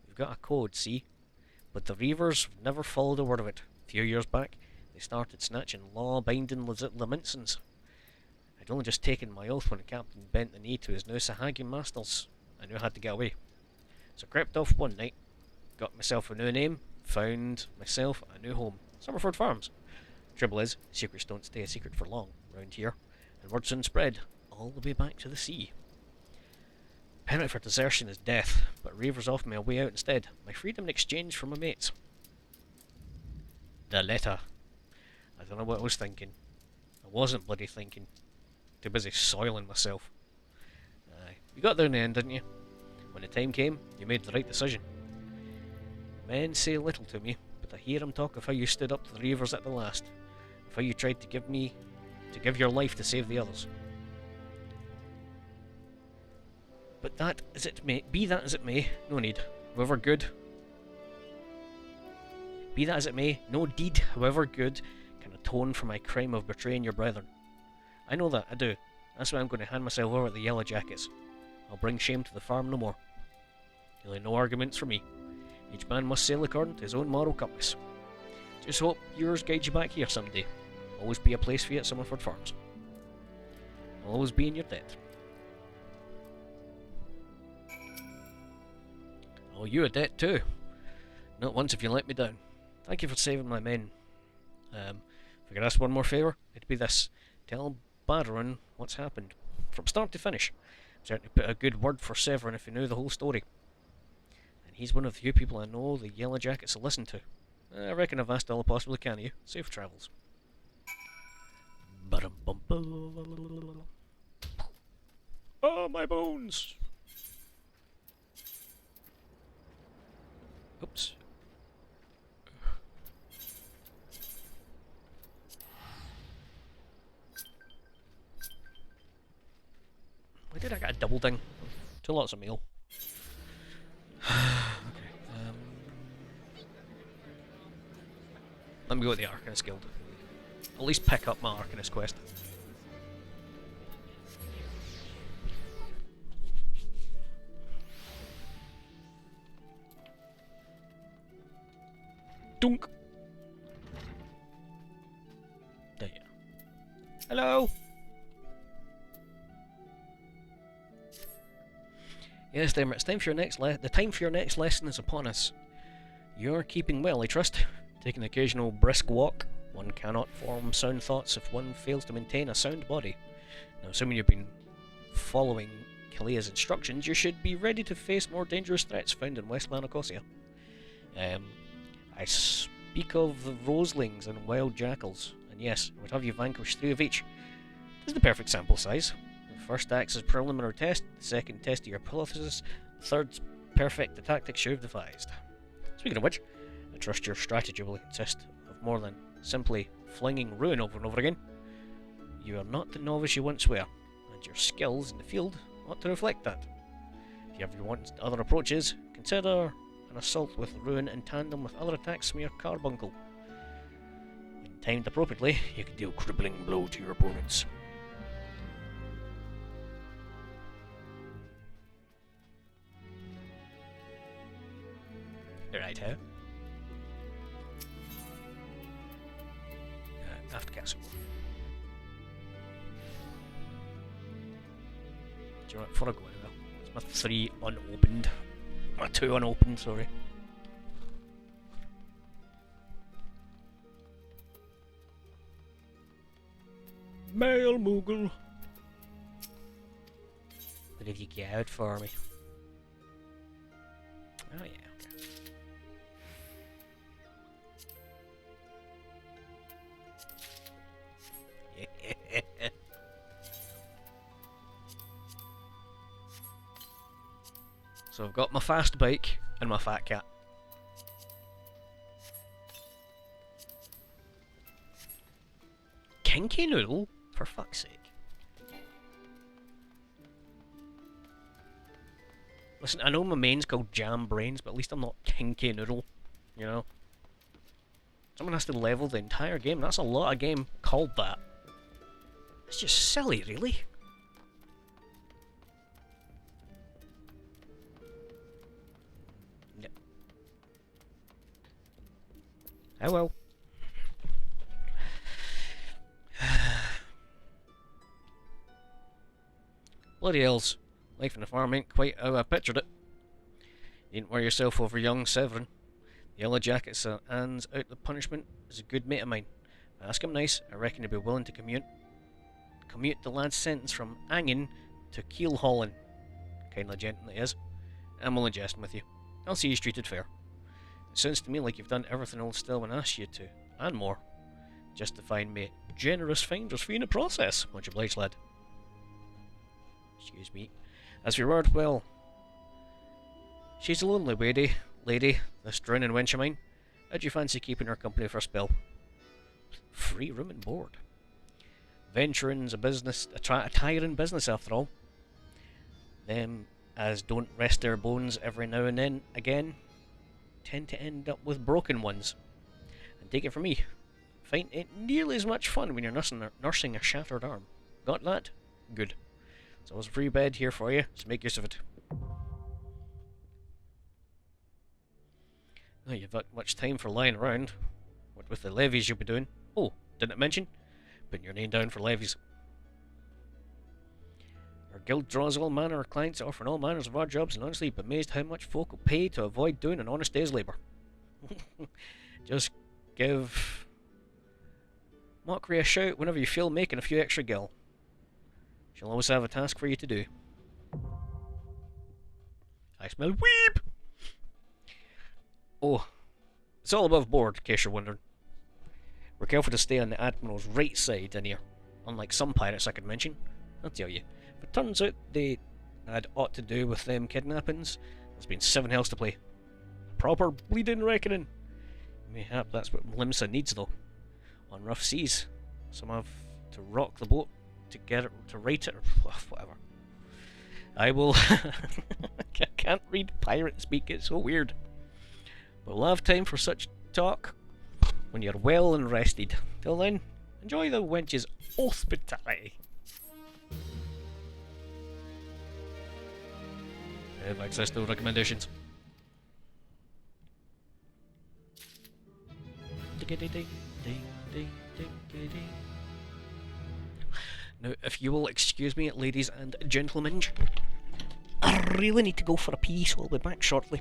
We've got a code, see? But the Reavers never followed a word of it. A few years back, they started snatching law-binding limincens. I'd only just taken my oath when the captain bent the knee to his new Sahagin masters. I knew I had to get away. So I crept off one night, got myself a new name, found myself a new home. Summerford Farms. Trouble is, secrets don't stay a secret for long round here, and word soon spread, all the way back to the sea. Penalty for desertion is death, but Reavers offered me a way out instead. My freedom in exchange for my mates. The letter. I don't know what I was thinking. I wasn't bloody thinking. Too busy soiling myself. Aye. You got there in the end, didn't you? When the time came, you made the right decision. Men say little to me, but I hear them talk of how you stood up to the Reavers at the last. Of how you tried to give your life to save the others. But be that as it may, no need, however good. Be that as it may, no deed, however good, can atone for my crime of betraying your brethren. I know that, I do. That's why I'm going to hand myself over to the Yellow Jackets. I'll bring shame to the farm no more. You'll have no arguments for me. Each man must sail according to his own moral compass. Just hope yours guides you back here someday. Always be a place for you at Summerford Farms. I'll always be in your debt. Oh, you a debt too. Not once if you let me down. Thank you for saving my men. If I could ask one more favour, it'd be this. Tell Baron what's happened. From start to finish. Certainly put a good word for Severin if he knew the whole story. And he's one of the few people I know the Yellow Jackets will listen to. I reckon I've asked all I possibly can of you. Safe travels. Oh, my bones! Oops. Why did I get a double ding? Two lots of meal. Okay. Let me go to the Arcanist Guild. At least pick up my Arcanist quest. Dunk! There. Hello! Yes, Damer, it's time for your next the time for your next lesson is upon us. You're keeping well, I trust. Taking an occasional brisk walk. One cannot form sound thoughts if one fails to maintain a sound body. Now, assuming you've been following Kalea's instructions, you should be ready to face more dangerous threats found in West Lanacosia. I speak of the roselings and wild jackals, and yes, I would have you vanquish 3 of each. This is the perfect sample size. The first acts as preliminary test, the second test of your hypothesis, the third's perfect the tactics you've devised. Speaking of which, I trust your strategy will consist of more than simply flinging ruin over and over again. You are not the novice you once were, and your skills in the field ought to reflect that. If you ever want other approaches, consider an assault with ruin in tandem with other attacks from your carbuncle. When timed appropriately, you can deal a crippling blow to your opponents. Right, how? Aft castle. Do you know what? Before I go anywhere, it's my 3 unopened. My 2 unopened, sorry. Mail Moogle. What have you got out for me? Oh yeah, okay. So I've got my fast bike and my fat cat. Kinky noodle? For fuck's sake. Listen, I know my main's called Jam Brains, but at least I'm not Kinky Noodle, you know? Someone has to level the entire game. That's a lot of game called that. It's just silly, really. Yep. Oh well. Bloody hells. Life in the farm ain't quite how I pictured it. You didn't worry yourself over young Severin. The Yellow Jacket hands out the punishment is a good mate of mine. If I ask him nice, I reckon he'd be willing to commute the lad's sentence from hanging to keel hauling. Kindly gentleman he is. I'm only jesting with you. I'll see he's treated fair. It sounds to me like you've done everything old Stillman asked you to, and more. Justifying me generous finder's fee in the process. Much obliged, lad. Excuse me. As for your word, well, she's a lonely lady, this drowning wench of mine. How'd you fancy keeping her company for a spell? Free room and board. Venturing's a tiring business after all. Them as don't rest their bones every now and then again tend to end up with broken ones. And take it from me, fighting ain't nearly as much fun when you're nursing a shattered arm. Got that? Good. So there's a free bed here for you, so make use of it. Now you've got much time for lying around. What with the levies you'll be doing. Oh, didn't mention? Putting your name down for levies. Our guild draws all manner of clients offering all manners of odd jobs, and honestly, you'd be amazed how much folk will pay to avoid doing an honest day's labour. Just give Mockery a shout whenever you feel making a few extra gil. She'll always have a task for you to do. I smell weep! Oh, it's all above board, in case you're wondering. We're careful to stay on the Admiral's right side in here, unlike some pirates I could mention. I'll tell you. If it turns out they had aught to do with them kidnappings, there's been 7 hells to play. Proper bleeding reckoning. Mayhap that's what Limsa needs, though. On rough seas, some have to rock the boat to get it, to right it, or whatever. I will... I can't read pirate speak, it's so weird. But we'll have time for such talk when you're well and rested. Till then, Enjoy the wench's hospitality. I have access to recommendations. Now, if you will excuse me, ladies and gentlemen, I really need to go for a pee, so I'll be back shortly.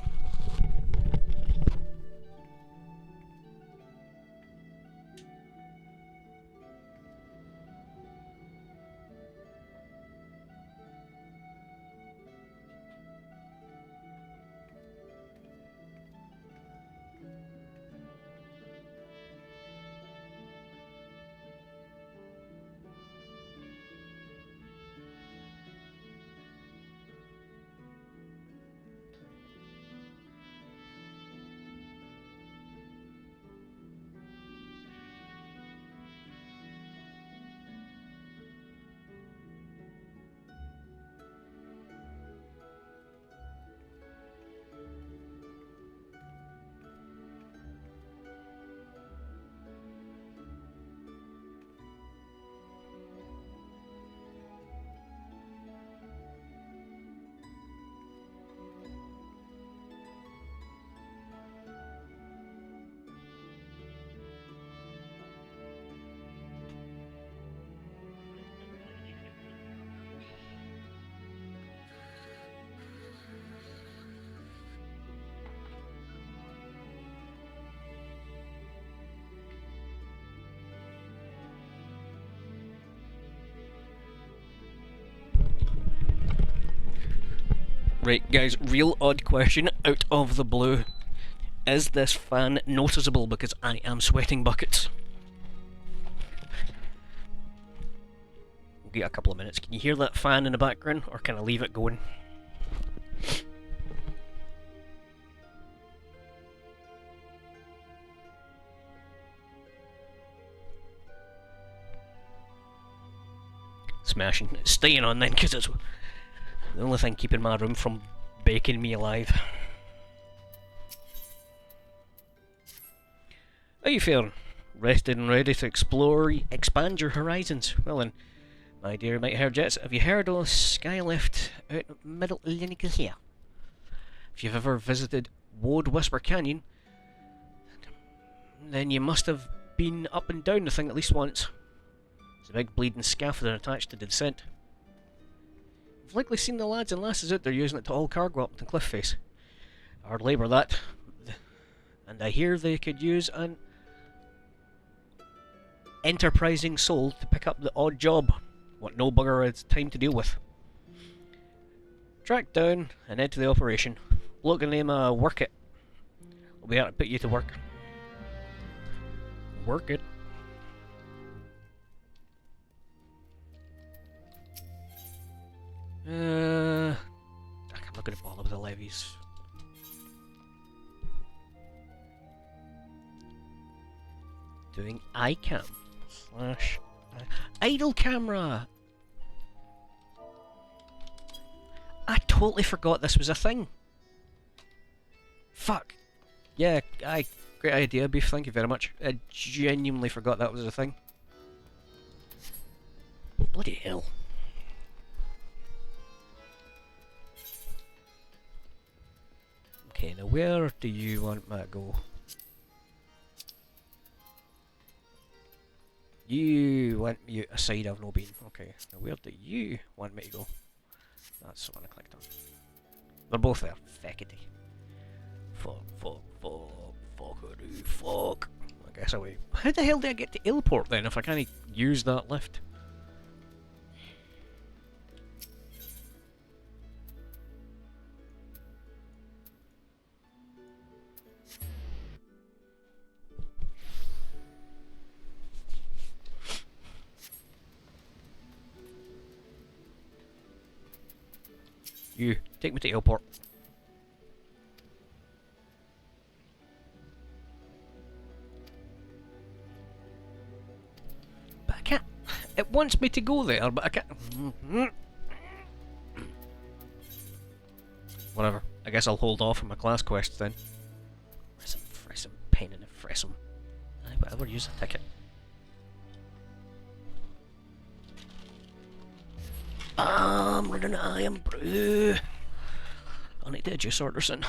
Right, guys, real odd question out of the blue. Is this fan noticeable because I am sweating buckets? We'll get a couple of minutes. Can you hear that fan in the background, or can I leave it going? Smashing. It's staying on then, because it's the only thing keeping my room from baking me alive. How you feeling? Rested and ready to explore, expand your horizons? Well then, my dear Mighty Jets, have you heard of Skylift out in the middle of Lincolnshire? If you've ever visited VoD Whisper Canyon, then you must have been up and down the thing at least once. It's a big bleeding scaffolding attached to the descent. You've likely seen the lads and lasses out there using it to haul cargo up the cliff face. Hard labour that. And I hear they could use an enterprising soul to pick up the odd job, what no bugger has time to deal with. Track down and head to the operation. Bloke and name Work It. We'll be able to put you to work. Work it. I'm not going to bother with the levies. Doing iCam / idle camera. I totally forgot this was a thing. Fuck. Yeah, great idea, Beef. Thank you very much. I genuinely forgot that was a thing. Bloody hell. Okay, now where do you want me to go? You want me aside I've no been. Okay, now where do you want me to go? That's the one I clicked on. They're both there. Feckity. Fuck. I guess away. How the hell do I get to Airport then if I can't use that lift? You, take me to Airport. But I can't. It wants me to go there, but I can't. Whatever. I guess I'll hold off on my class quests then. Where's some pen and a fressum? I ever use a ticket. I'm running iron brew. I need to juice orders in.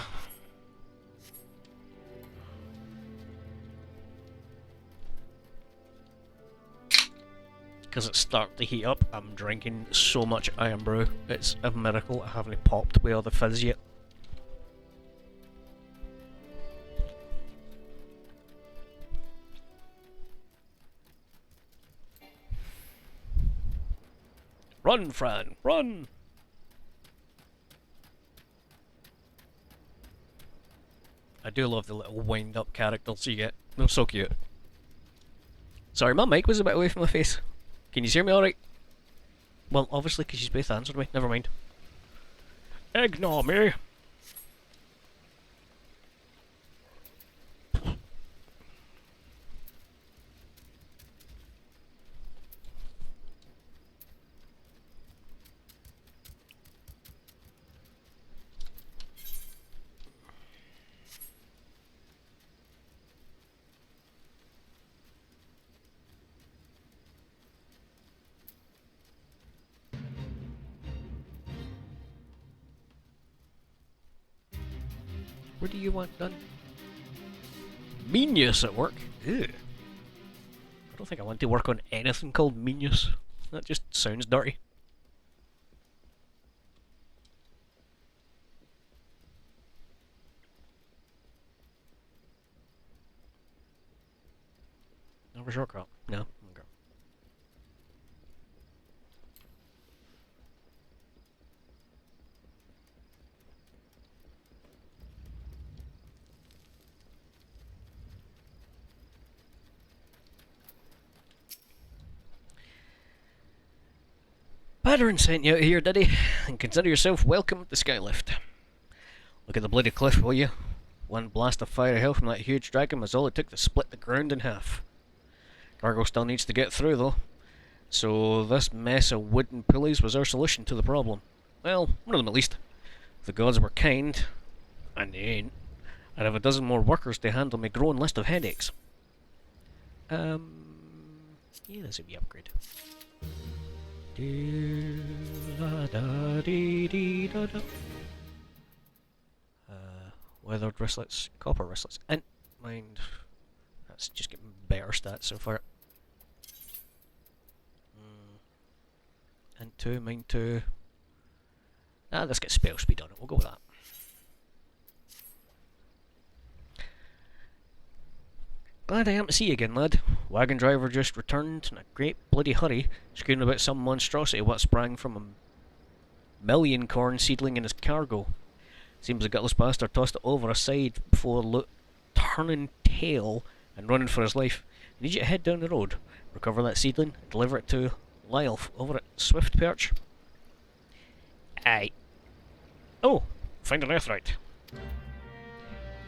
Because it's starting to heat up, I'm drinking so much iron brew. It's a miracle I haven't popped with all the fizz yet. Run, Fran, run! I do love the little wind-up characters you get. They're so cute. Sorry, my mic was a bit away from my face. Can you hear me alright? Well, obviously, because she's both answered me. Never mind. Ignore me! What do you want done? Meanness at work? Ew. I don't think I want to work on anything called meanness. That just sounds dirty. Never shortcut. No. Okay. Pattern sent you out here, did he? And consider yourself welcome to Skylift. Look at the bloody cliff, will you? One blast of fire hell from that huge dragon was all it took to split the ground in half. Cargo still needs to get through, though. So this mess of wooden pulleys was our solution to the problem. Well, one of them at least. If the gods were kind, and they ain't, I'd have a dozen more workers to handle my growing list of headaches. Yeah, this would be upgrade. Weathered wristlets, copper wristlets, and mind. That's just getting better stats so far. And 2, mine 2. Let's get spell speed on it, we'll go with that. Glad I am to see you again, lad. Wagon driver just returned in a great bloody hurry, screaming about some monstrosity what sprang from a million corn seedling in his cargo. Seems the gutless bastard tossed it over a side before turning tail and running for his life. I need you to head down the road, recover that seedling, and deliver it to Lyle over at Swift Perch. Aye. Oh, find an earthright.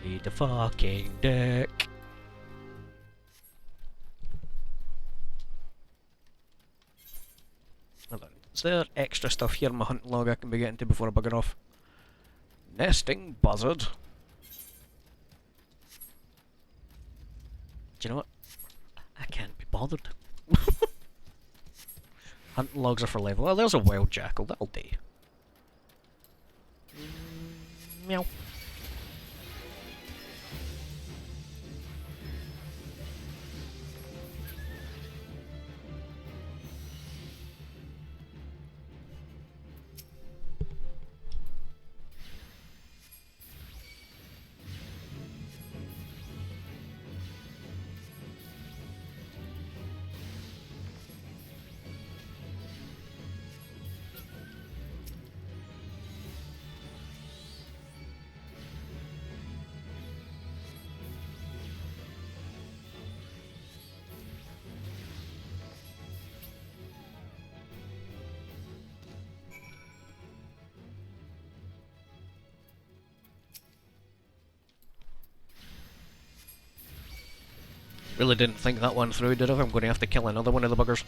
Eat the fucking dick. Is there extra stuff here in my hunting log I can be getting to before I bugger off? Nesting buzzard. Do you know what? I can't be bothered. Hunting logs are for level. Well, there's a wild jackal, that'll do. Meow. Really didn't think that one through, did I? I'm going to have to kill another one of the buggers.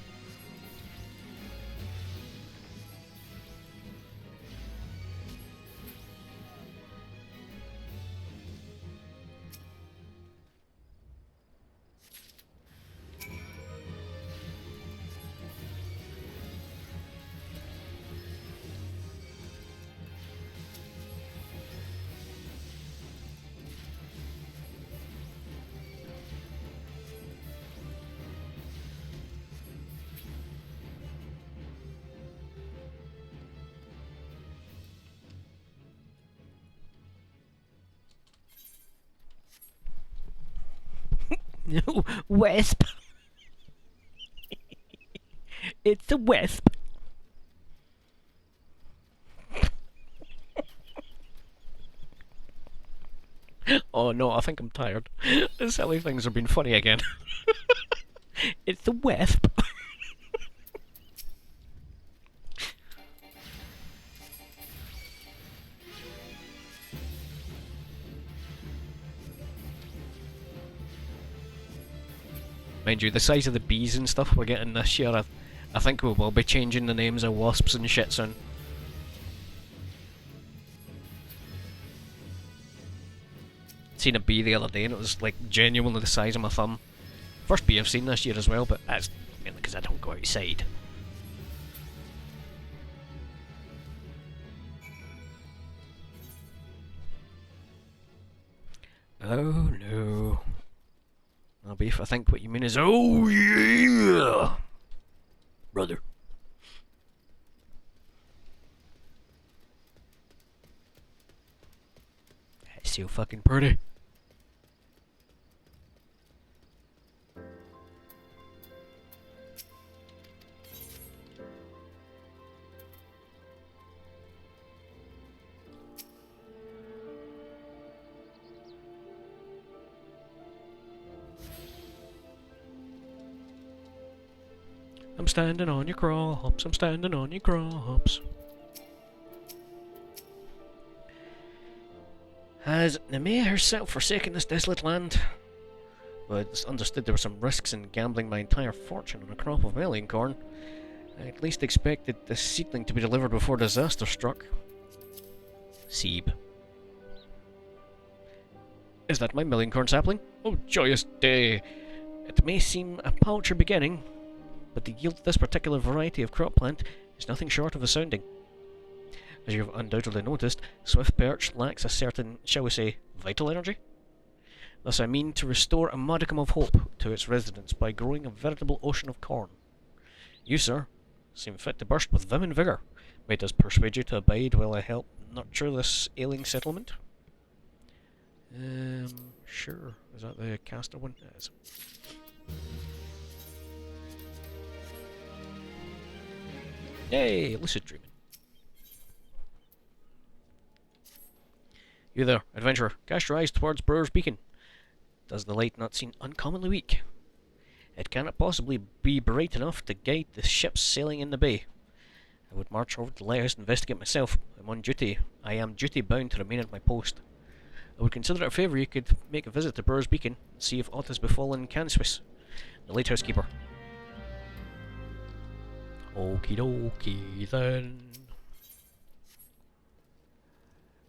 Wisp. It's a wisp. Oh no, I think I'm tired. The silly things are being funny again. It's the wisp. Mind you, the size of the bees and stuff we're getting this year, I think we will be changing the names of wasps and shit soon. Seen a bee the other day and it was like genuinely the size of my thumb. First bee I've seen this year as well, but that's mainly because I don't go outside. Oh no. Now, Beef, I think what you mean is, oh yeah! Brother. That's so fucking pretty. I'm standing on your crops, I'm standing on your crops. Has Nemea herself forsaken this desolate land? Well, it's understood there were some risks in gambling my entire fortune on a crop of melon corn. I at least expected the seedling to be delivered before disaster struck. Seeb. Is that my million corn sapling? Oh, joyous day! It may seem a paltry beginning, but the yield of this particular variety of crop plant is nothing short of astounding. As you have undoubtedly noticed, swift perch lacks a certain, shall we say, vital energy. Thus I mean to restore a modicum of hope to its residents by growing a veritable ocean of corn. You, sir, seem fit to burst with vim and vigour. May does persuade you to abide while I help nurture this ailing settlement? Sure. Is that the caster one? It is. Yay, lucid dreaming. You there, adventurer, cast your eyes towards Brewer's Beacon. Does the light not seem uncommonly weak? It cannot possibly be bright enough to guide the ships sailing in the bay. I would march over to the lighthouse and investigate myself. I'm on duty. I am duty bound to remain at my post. I would consider it a favour you could make a visit to Brewer's Beacon and see if aught has befallen Canswiss, the lighthouse keeper. Okie dokie then.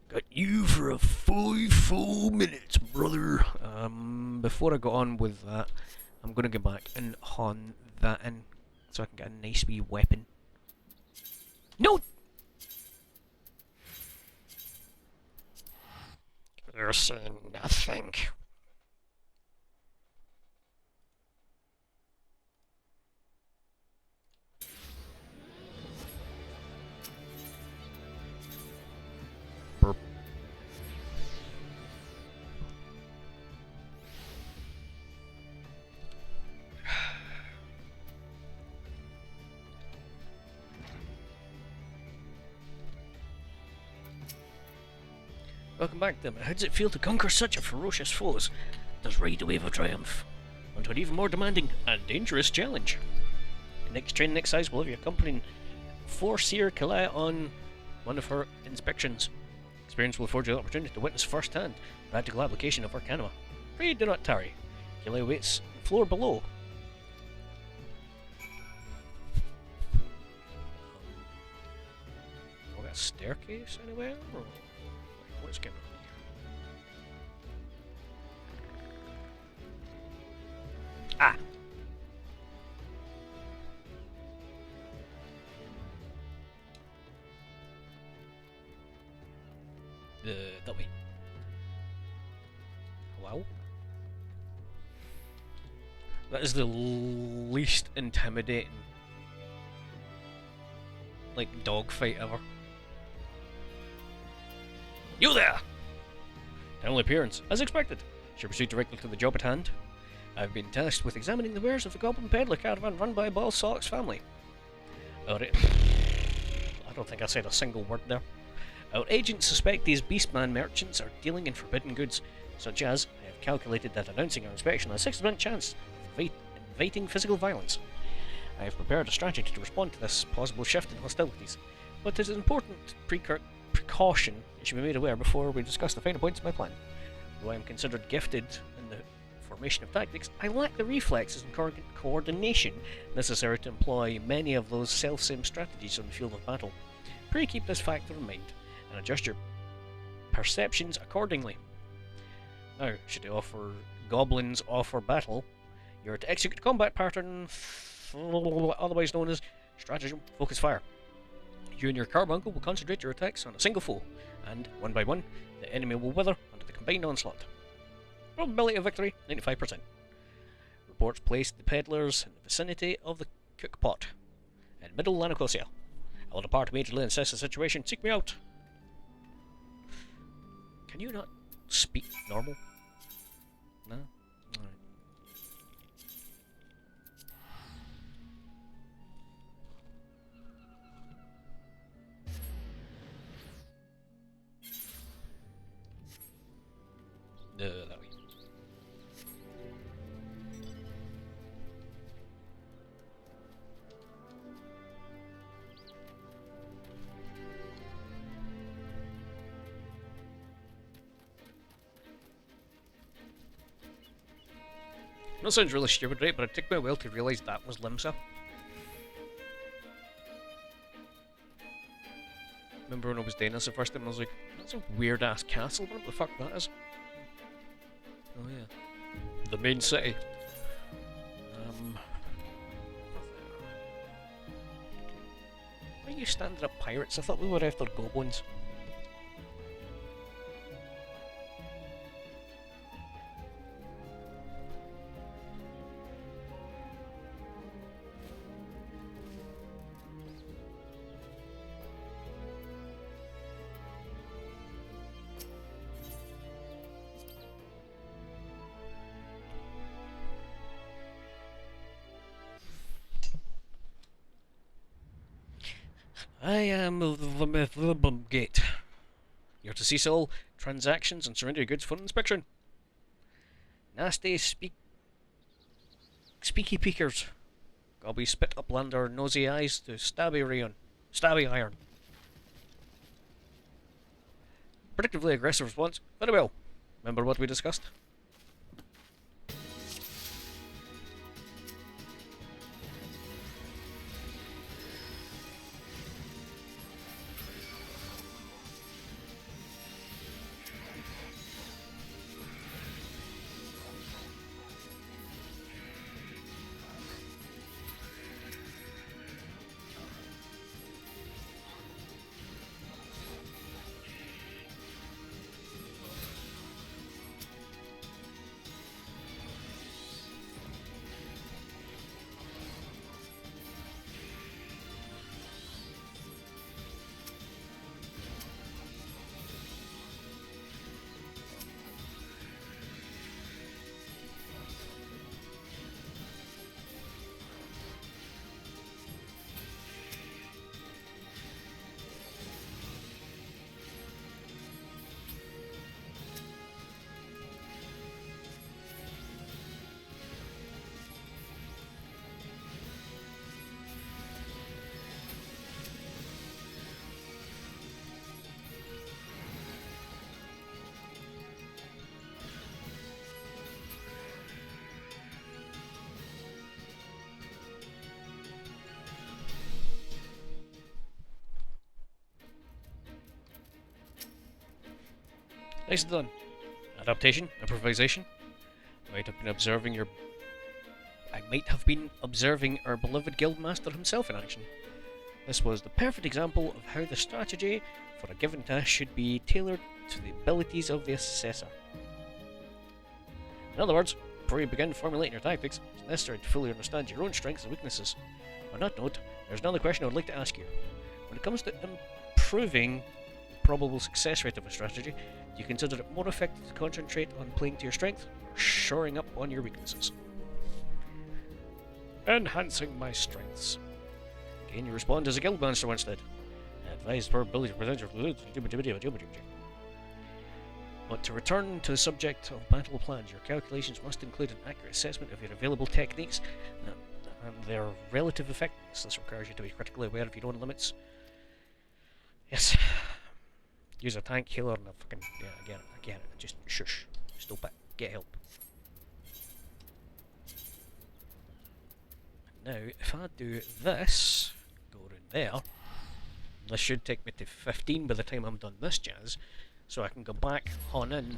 Got you for a full minutes, brother. Before I go on with that, I'm gonna go back and hone that in so I can get a nice wee weapon. No! You're saying nothing. Burp. Welcome back, then. How does it feel to conquer such a ferocious foes? Does ride a wave of triumph onto an even more demanding and dangerous challenge. Next train, next size will have you accompanying Forseer Kalaya on one of her inspections. Experience will afford you the opportunity to witness firsthand the practical application of Arcanima. Pray do not tarry. Kalaya waits on the floor below. Oh, got a staircase anywhere? Or what's going on here? Ah! That way. Hello? That is the least intimidating, like, dogfight ever. You there! Timely appearance, as expected. Should proceed directly to the job at hand. I've been tasked with examining the wares of the Goblin Peddler caravan run by Balsock's family. I don't think I said a single word there. Our agents suspect these Beastman merchants are dealing in forbidden goods, such as, I have calculated that announcing our inspection has a 6% chance of inviting physical violence. I have prepared a strategy to respond to this possible shift in hostilities, but it is an important precaution it should be made aware before we discuss the finer points of my plan. Though I am considered gifted in the formation of tactics, I lack the reflexes and coordination necessary to employ many of those self-same strategies on the field of battle. Pray keep this factor in mind, and adjust your perceptions accordingly. Now, should the goblins offer battle, you are to execute a combat pattern otherwise known as stratagem focus fire. You and your carbuncle will concentrate your attacks on a single foe, and, one by one, the enemy will wither under the combined onslaught. Probability of victory, 95%. Reports placed the peddlers in the vicinity of the cook pot, in middle Lanicosia. I will depart immediately and assess the situation. Seek me out. Can you not speak normal? No? Alright. That way. That sounds really stupid, right? But it took me a while to realise that was Limsa. Remember when I was doing this the first time, I was like, that's a weird ass castle, what the fuck that is? Oh yeah. The main city. Why are you standing up pirates? I thought we were after goblins. I am the gate. You're to cease all transactions and surrender your goods for inspection. Nasty speaky peekers. Gobby spit uplander nosy eyes to stabby iron. Predictably aggressive response. Very well. Remember what we discussed? Nicely done. Adaptation, improvisation. I might have been observing our beloved guildmaster himself in action. This was the perfect example of how the strategy for a given task should be tailored to the abilities of the assessor. In other words, before you begin formulating your tactics, it's necessary to fully understand your own strengths and weaknesses. On that note, there's another question I would like to ask you. When it comes to improving the probable success rate of a strategy, do you consider it more effective to concentrate on playing to your strength, or shoring up on your weaknesses? Enhancing my strengths. Again, you respond as a guild monster once did. Advised for ability to present your. But to return to the subject of battle plans, your calculations must include an accurate assessment of your available techniques and their relative effectiveness. This requires you to be critically aware of your own limits. Yes. Use a tank healer and a fucking... Yeah, I get it. Just shush. Stop it. Get help. Now, if I do this, go around there, this should take me to 15 by the time I'm done this jazz, so I can go back on in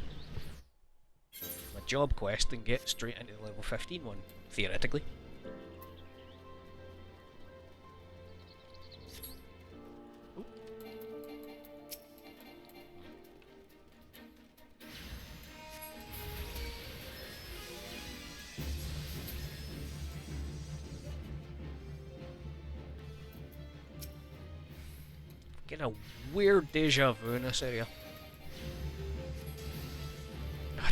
my job quest and get straight into the level 15 one, theoretically. Ooh. Getting a weird deja vu in this area.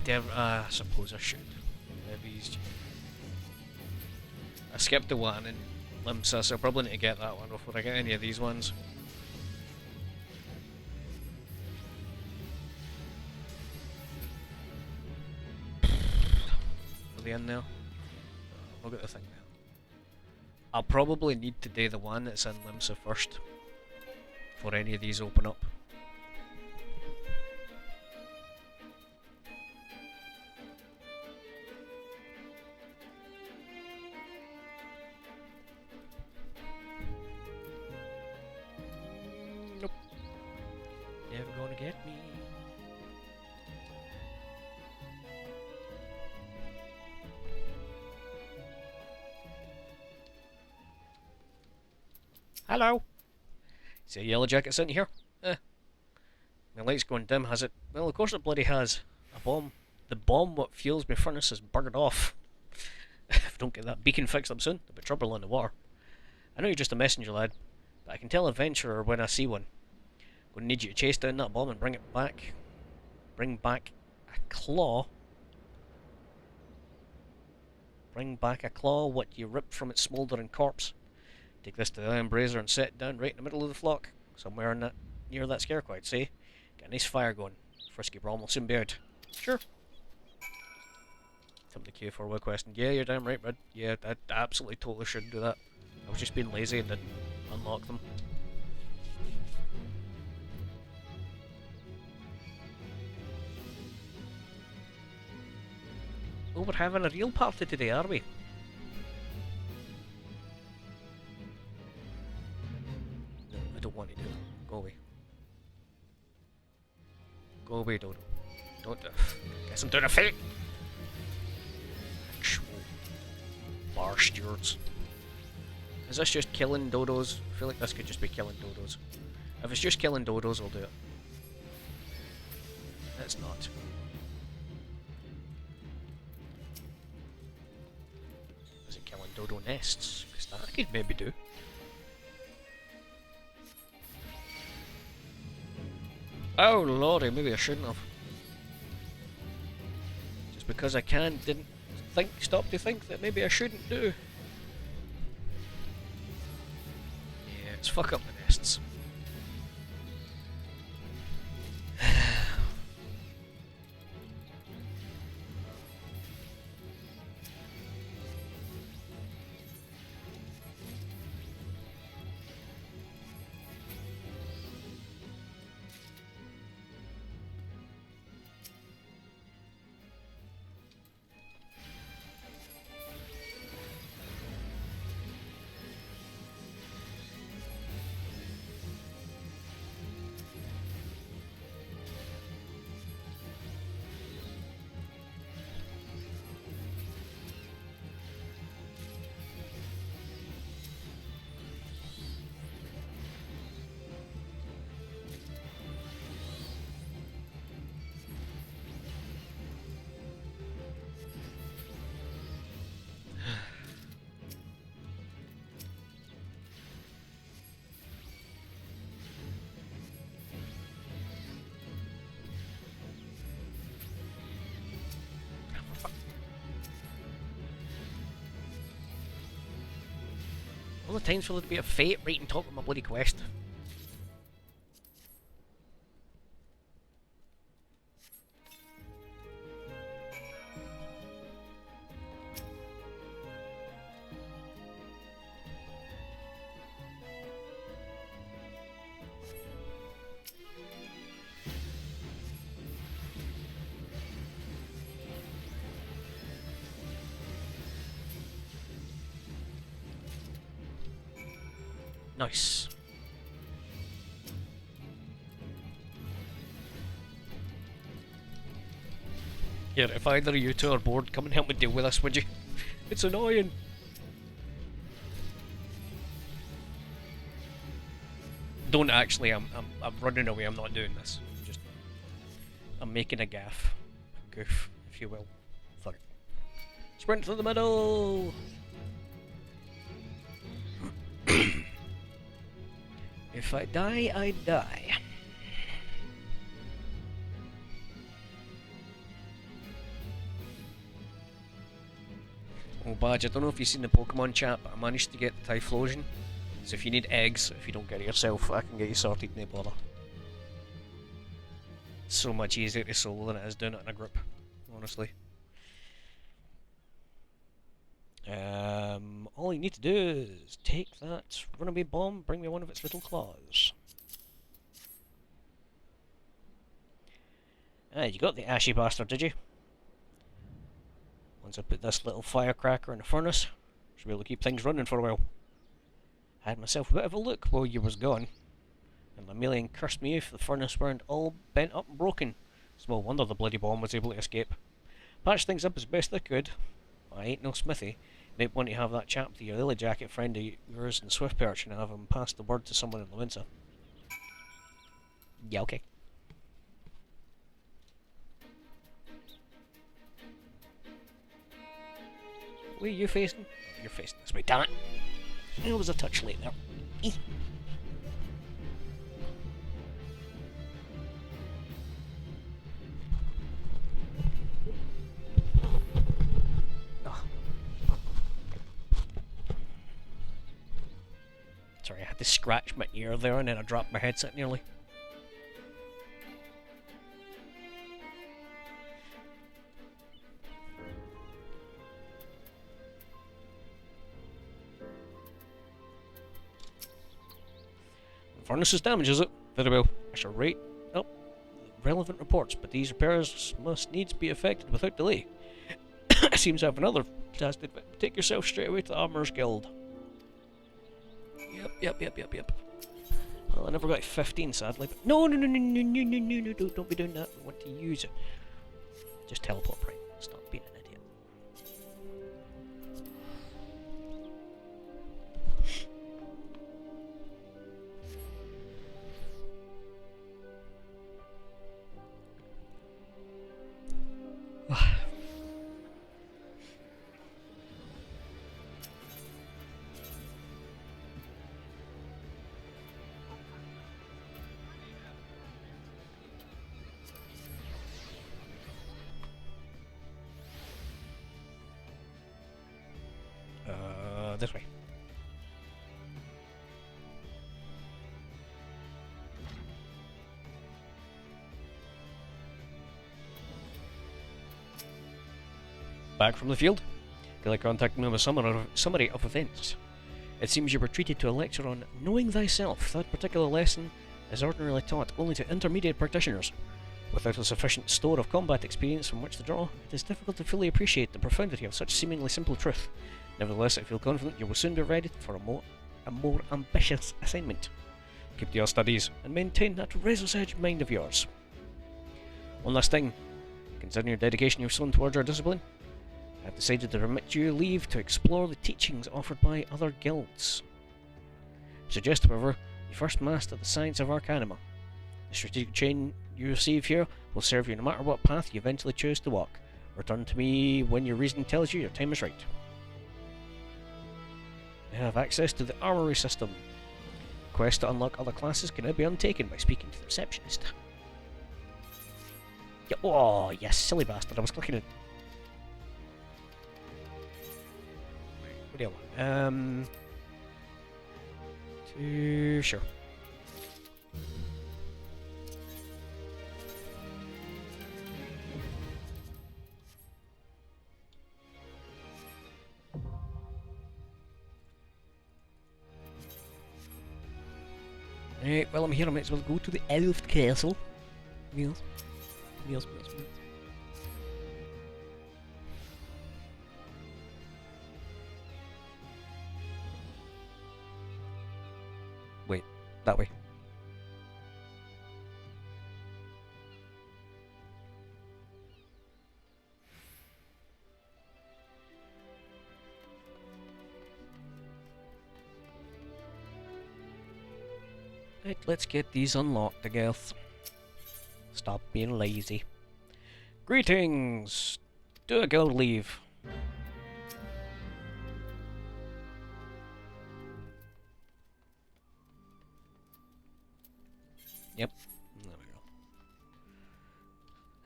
I suppose I should. Maybe I skipped the one in Limsa, so I probably need to get that one before I get any of these ones. Are they in there? Look at the thing now. I'll probably need to do the one that's in Limsa first, before any of these open up. Nope. Never gonna get me. Hello. See a yellow jacket's in here? My light's going dim, has it? Well, of course it bloody has. A bomb. The bomb what fuels my furnace is buggered off. If I don't get that beacon fixed up soon, there'll be trouble in the water. I know you're just a messenger, lad, but I can tell an adventurer when I see one. I'm going to need you to chase down that bomb and bring it back. Bring back a claw. Bring back a claw what you ripped from its smouldering corpse. Take this to the iron brazier and set it down right in the middle of the flock, somewhere in that, near that scarecrow, I'd say. Get a nice fire going. Frisky Brom will soon be out. Sure. Something to Q4 with question. Yeah, you're damn right, bud. Yeah, I absolutely totally shouldn't do that. I was just being lazy and didn't unlock them. Oh, we're having a real party today, are we? No, I don't want to do that. Go away. Go away, Dodo. Don't do it. Guess I'm doing a fake! Actual bar stewards. Is this just killing dodos? I feel like this could just be killing dodos. If it's just killing dodos, I'll do it. It's not. Is it killing dodo nests? Because that I could maybe do. Oh lordy, maybe I shouldn't have. Just because I didn't stop to think that maybe I shouldn't do. Yeah, let's fuck up the nests. All the times for there to be a fate right on top of my bloody quest. Nice. Here, if either of you two are bored, come and help me deal with this, would you? It's annoying. Don't actually, I'm running away, I'm not doing this. I'm making a gaff. A goof, if you will. Fuck it. Sprint to the middle! If I die, I die. Oh, Badge, I don't know if you've seen the Pokemon chat, but I managed to get the Typhlosion. So if you need eggs, if you don't get it yourself, I can get you sorted, no bother. It's so much easier to solo than it is doing it in a group, honestly. All you need to do is take that runaway bomb, bring me one of its little claws. Ah, you got the ashy bastard, did you? Once I put this little firecracker in the furnace, should be able to keep things running for a while. Had myself a bit of a look while you was gone, and Lemillion cursed me if the furnace weren't all bent up and broken. Small wonder the bloody bomb was able to escape. Patched things up as best I could. I ain't no smithy. Might want to have that chap to your lily jacket friend of yours in Swift Perch and have him pass the word to someone in Lewinsa. Yeah, okay. Where are you facing? You're facing this way, damn it. It was a touch late there. Eeh. Oh. Sorry, I had to scratch my ear there and then I dropped my headset nearly. Furnace is damaged, is it? Very well. I shall write up relevant reports, but these repairs must needs be effected without delay. Seems I have another task to take yourself straight away to the Armourers Guild. Yep. Well, I never got 15, sadly. But no, don't be doing that. I want to use it. Just teleport, right? Stop being an idiot. This way. Back from the field. Gilly contacted me with a summary of events. It seems you were treated to a lecture on knowing thyself. That particular lesson is ordinarily taught only to intermediate practitioners. Without a sufficient store of combat experience from which to draw, it is difficult to fully appreciate the profundity of such seemingly simple truth. Nevertheless, I feel confident you will soon be ready for a more ambitious assignment. Keep to your studies and maintain that razor's edge mind of yours. One last thing. Considering your dedication you've shown towards our discipline, I have decided to permit you leave to explore the teachings offered by other guilds. I suggest, however, you first master the science of Arcanima. The strategic training you receive here will serve you no matter what path you eventually choose to walk. Return to me when your reason tells you your time is right. I have access to the armory system. Quests to unlock other classes can now be undertaken by speaking to the receptionist. Oh, yes, silly bastard, I was clicking it. What do you want? Sure. Right, well I'm here, I might as well go to the Elf Castle. Meals. Meals. Wait, that way. Right, let's get these unlocked, I guess. Stop being lazy. Greetings! Do a guild leave. Yep. There we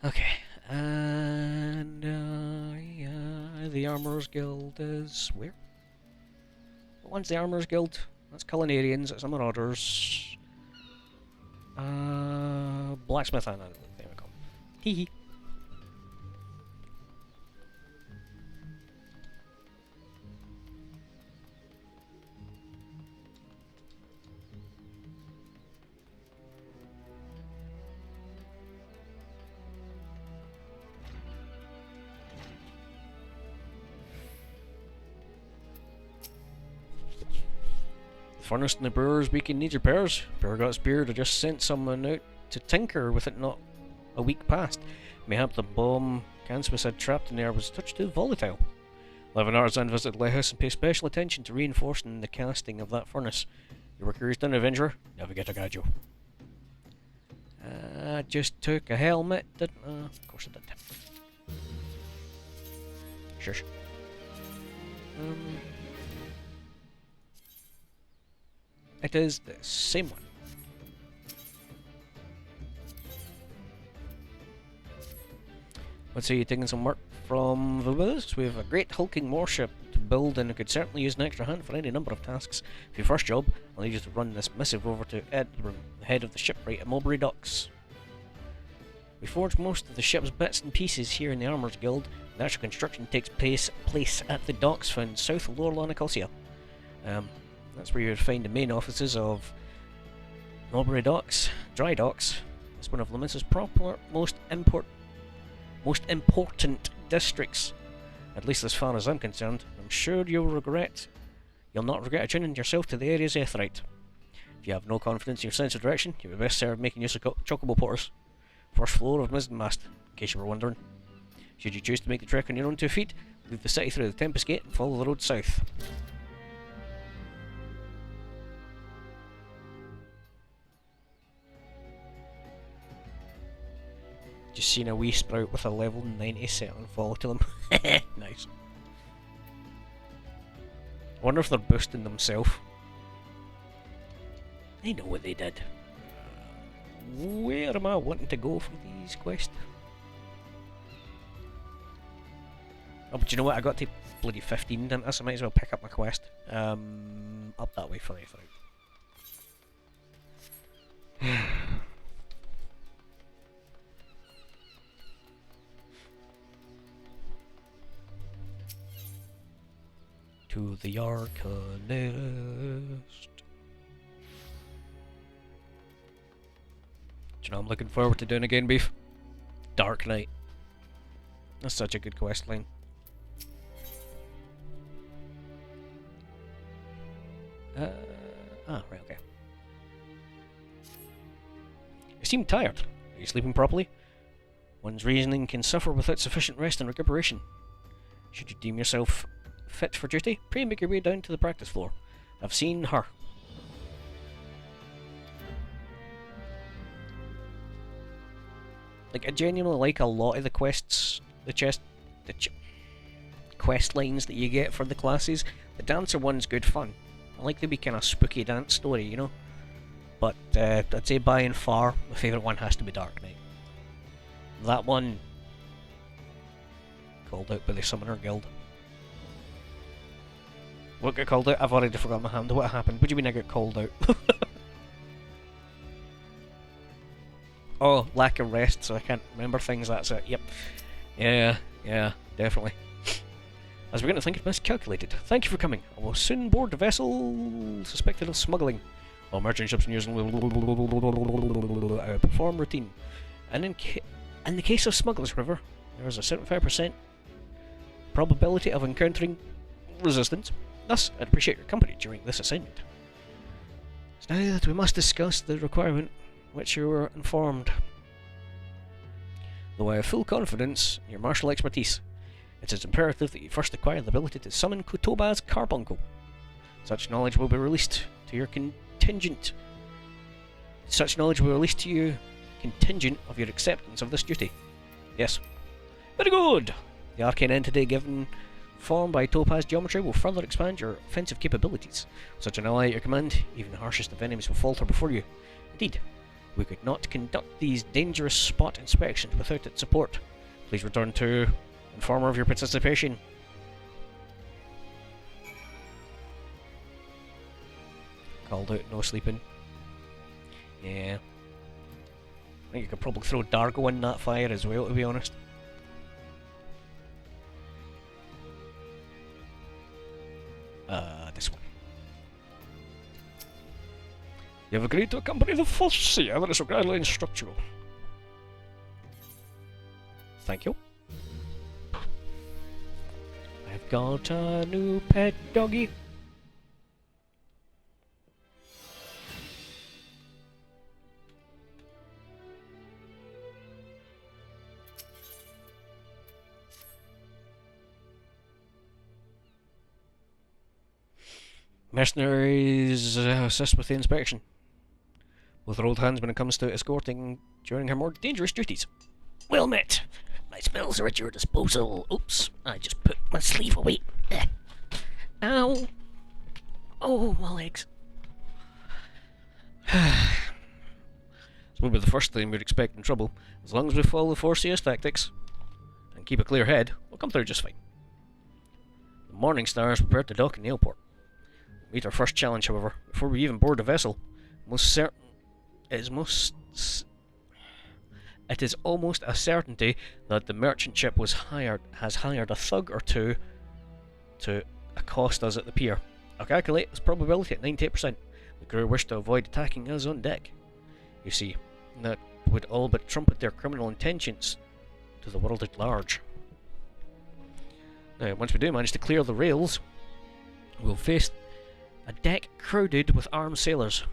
go. Okay. And, yeah, the Armourers Guild is where? What one's the Armourers Guild? That's Culinarians, that's the Marauders. Blacksmith and there we go. Hee hee. The furnace in the brewer's beacon needs repairs. Brewer got speared or just sent someone out to tinker with it not a week past. Mayhap the bomb Cansmus had trapped in there was touched too volatile. 11 artisan visited the lighthouse and pay special attention to reinforcing the casting of that furnace. You were curious done, Avenger? Never get a gadget. Just took a helmet, didn't of course I did. Shush. It is the same one. Let's say you're taking some work from the Wiz. We have a great hulking warship to build and it could certainly use an extra hand for any number of tasks. For your first job, I'll need you to run this missive over to Ed, the head of the shipwright at Mulberry Docks. We forge most of the ship's bits and pieces here in the Armourers Guild. The actual construction takes place at the docks found south of Lower Nicosia. That's where you would find the main offices of Mulberry Docks, Dry Docks. It's one of Luminous' most important districts, at least as far as I'm concerned. I'm sure you'll not regret attuning yourself to the area's aetheryte. If you have no confidence in your sense of direction, you'll be best served making use of chocobo porters. First floor of Mast, in case you were wondering. Should you choose to make the trek on your own 2 feet, leave the city through the Tempest Gate and follow the road south. Just seen a wee sprout with a level 90 set on follow to them. Nice. I wonder if they're boosting themselves. I know what they did. Where am I wanting to go for these quests? Oh, but you know what? I got to bloody 15, didn't I? So I might as well pick up my quest. Up that way for the effort. To the Arcanist. Do you know I'm looking forward to doing again, Beef? Dark Knight. That's such a good quest line. Right, okay. You seem tired. Are you sleeping properly? One's reasoning can suffer without sufficient rest and recuperation. Should you deem yourself fit for duty, pray make your way down to the practice floor. I've seen her. Like, I genuinely like a lot of the quests, quest lines that you get for the classes. The dancer one's good fun. I like the wee kind of spooky dance story, you know. But I'd say by and far, my favourite one has to be Dark Knight. That one, called out by the Summoner Guild. What got called out? I've already forgotten my hand. What happened? What do you mean I got called out? Oh, lack of rest, so I can't remember things, that's it. Yep. Yeah, definitely. As we're going to think, it's miscalculated. Thank you for coming. I will soon board the vessel suspected of smuggling. While merchant ships and using perform routine. And in the case of smugglers, however, there is a 75% probability of encountering resistance. Thus, I'd appreciate your company during this assignment. It's now that we must discuss the requirement which you were informed. Though I have full confidence in your martial expertise, it is imperative that you first acquire the ability to summon Kutoba's carbuncle. Such knowledge will be released to your contingent. Such knowledge will be released to you contingent of your acceptance of this duty. Yes. Very good! The arcane entity given form by Topaz geometry will further expand your offensive capabilities. Such an ally at your command, even the harshest of enemies will falter before you. Indeed, we could not conduct these dangerous spot inspections without its support. Please return to informer of your participation. Called out, no sleeping. Yeah. I think you could probably throw Dargo in that fire as well, to be honest. This one. You have agreed to accompany the first seer that is so gladly instruct you. Thank you. I've got a new pet doggy. Mercenaries assist with the inspection. Both are old hands when it comes to escorting during her more dangerous duties. Well met. My spells are at your disposal. Oops, I just put my sleeve away. Ow. Oh, my legs. This will be the first time we'd expect in trouble. As long as we follow the 4CS tactics and keep a clear head, we'll come through just fine. The Morning Star is prepared to dock in the airport. We'll meet our first challenge, however, before we even board the vessel. It is almost a certainty that the merchant ship has hired a thug or two to accost us at the pier. I calculate this probability at 98%. The crew wish to avoid attacking us on deck. You see, that would all but trumpet their criminal intentions to the world at large. Now, once we do manage to clear the rails, we'll face a deck crowded with armed sailors.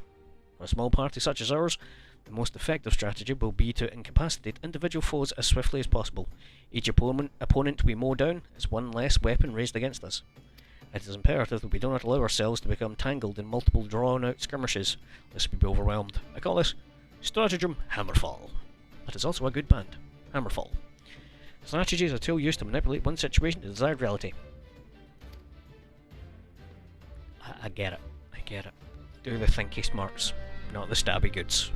For a small party such as ours, the most effective strategy will be to incapacitate individual foes as swiftly as possible. Each opponent we mow down is one less weapon raised against us. It is imperative that we do not allow ourselves to become tangled in multiple drawn-out skirmishes, lest we be overwhelmed. I call this Stratagem Hammerfall. That is also a good band, Hammerfall. Strategy is a tool used to manipulate one situation to desired reality. I get it. I get it. Do the thinky smarts, not the stabby goods.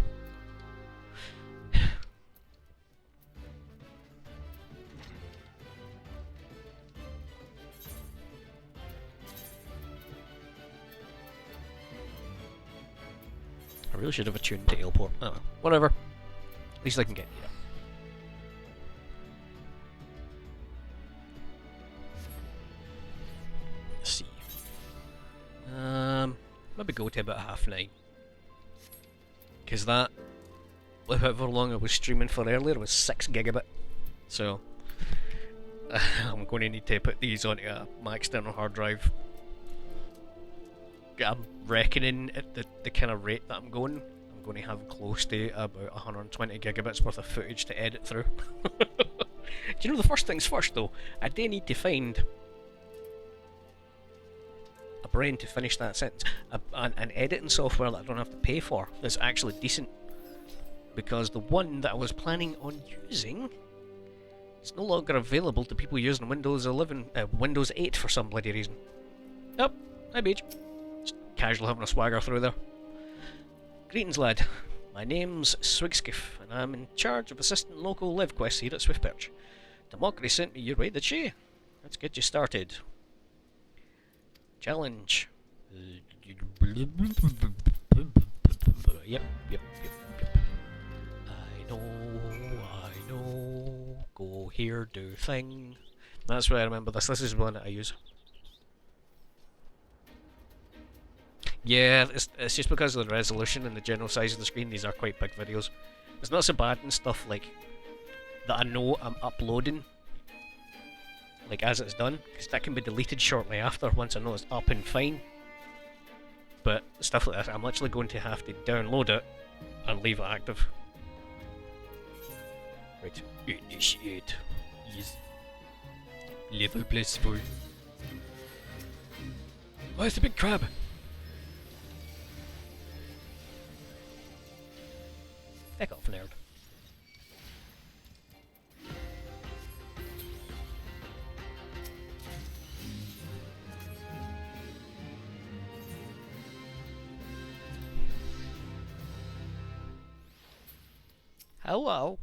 I really should have attuned to Ailport. Oh well, whatever. At least I can get here. Let's see. Maybe go to about 9:30. Because that, however long I was streaming for earlier, was 6 gigabit. So, I'm going to need to put these onto my external hard drive. I'm reckoning at the kind of rate that I'm going to have close to about 120 gigabits worth of footage to edit through. Do you know, the first things first though, I do need to find a brain to finish that sentence. An editing software that I don't have to pay for that's actually decent. Because the one that I was planning on using is no longer available to people using Windows 8 for some bloody reason. Oh, hi Beach. Casual having a swagger through there. Greetings, lad. My name's Swigskiff, and I'm in charge of assisting local live quests here at Swiftperch. Democracy sent me your way, did she? Let's get you started. Challenge. Yep. I know. Go here, do thing. That's why I remember this. This is one that I use. Yeah, it's just because of the resolution and the general size of the screen. These are quite big videos. It's not so bad in stuff like that I know I'm uploading, like as it's done, because that can be deleted shortly after once I know it's up and fine. But stuff like that, I'm literally going to have to download it and leave it active. Right, initiate. Yes. Level blissful. Where's the big crab? Heck off, nerd. Hello.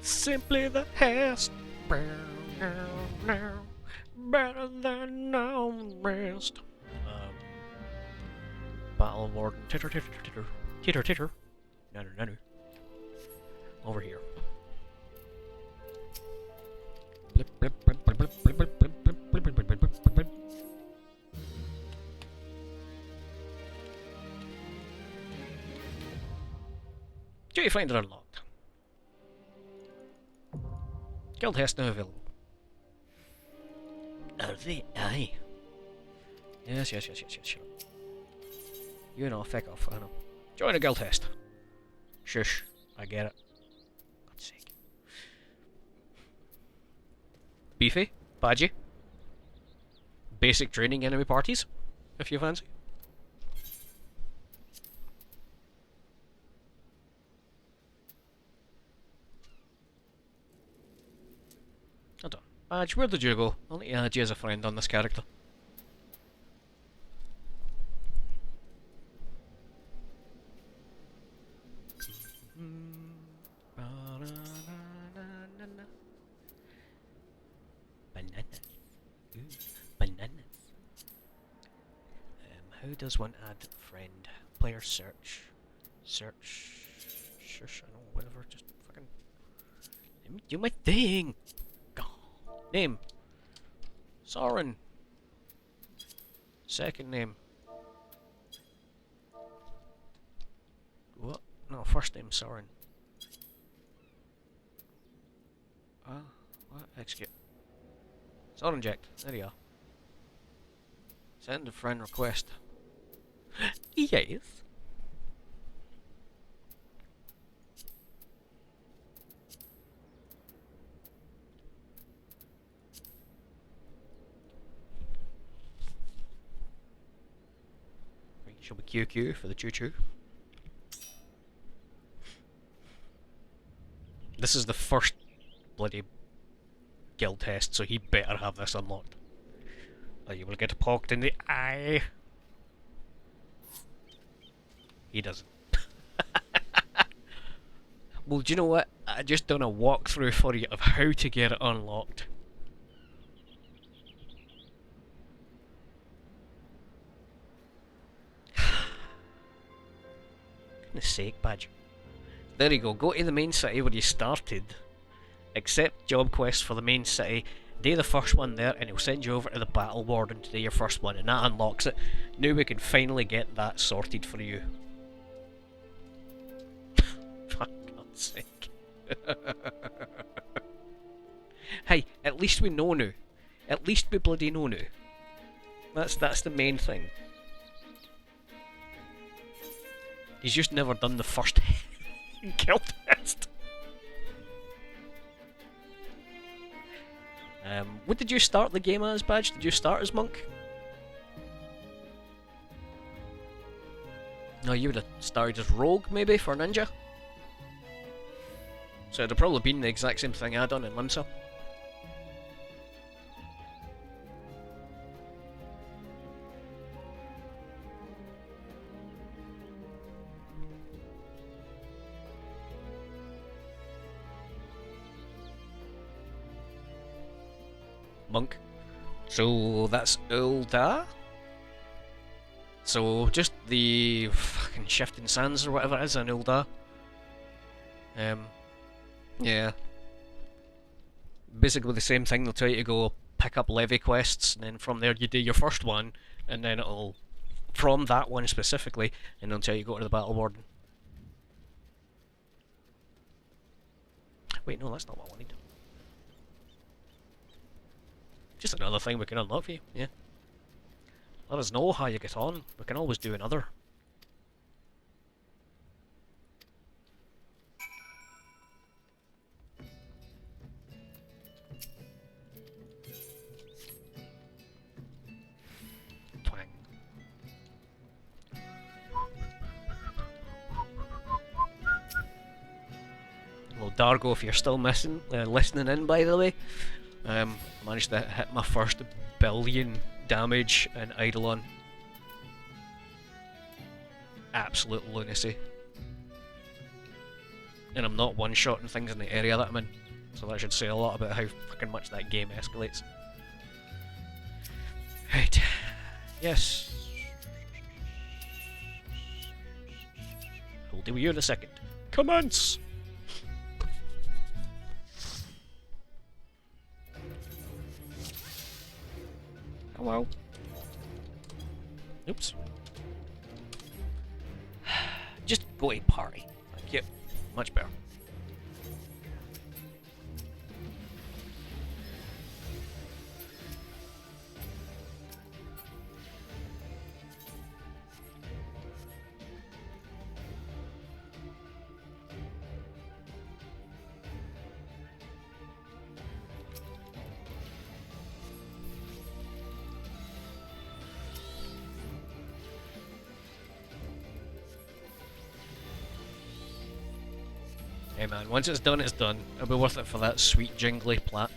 Simply the best. Better than all the rest. Battle Warden. Titter, titter, titter. Titter, titter. No. Over here. Duty Finder unlocked. Guild Hest now available. Are they? Aye. Yes. You know, feck off, I know. Join a Guild Hest. Shush, I get it. God's sake. Beefy, badgy. Basic training enemy parties, if you fancy. Hold on. Badge, where did you go? I'll let you add you as a friend on this character. Bananas. Ooh, bananas. How does one add friend? Player search. Shush, I know, whatever, just fucking... Let me do my thing! Name. Soren. Second name. What? No, first name Soren. What? Execute. Soren inject. There you are. Send a friend request. Yes. Shall we QQ for the choo-choo? This is the first bloody guild test, so he better have this unlocked. Or you will get poked in the eye. He doesn't. Well, do you know what? I just done a walkthrough for you of how to get it unlocked. Goodness sake, Badge. There you go, go to the main city where you started, accept job quests for the main city, do the first one there, and he'll send you over to the Battle Warden to do your first one, and that unlocks it. Now we can finally get that sorted for you. For God's sake. Hey, at least we know now. At least we bloody know now. That's the main thing. He's just never done the first guild test. What did you start the game as, Badge? Did you start as Monk? No, you would have started as Rogue, maybe, for Ninja? So it'd have probably been the exact same thing I'd done in Limsa. monk. So that's Ulda. So just the fucking shifting sands or whatever it is in Ulda. Yeah. Basically the same thing, they'll tell you to go pick up levy quests, and then from there you do your first one, and then it'll, from that one specifically, and they'll tell you to go to the Battle Warden. Wait, no, that's not what I wanted. Just another thing we can unlock for you, yeah. Let us know how you get on, we can always do another. Twang. Well, Dargo, if you're still listening in, by the way, I managed to hit my first billion damage in Eidolon. Absolute lunacy. And I'm not one-shotting things in the area that I'm in, so that should say a lot about how fucking much that game escalates. Right. Yes. I'll deal with you in a second. Commence! Hello. Oops. Just go to party. Thank you. Much better. Hey man, once it's done, it's done. It'll be worth it for that sweet jingly plat.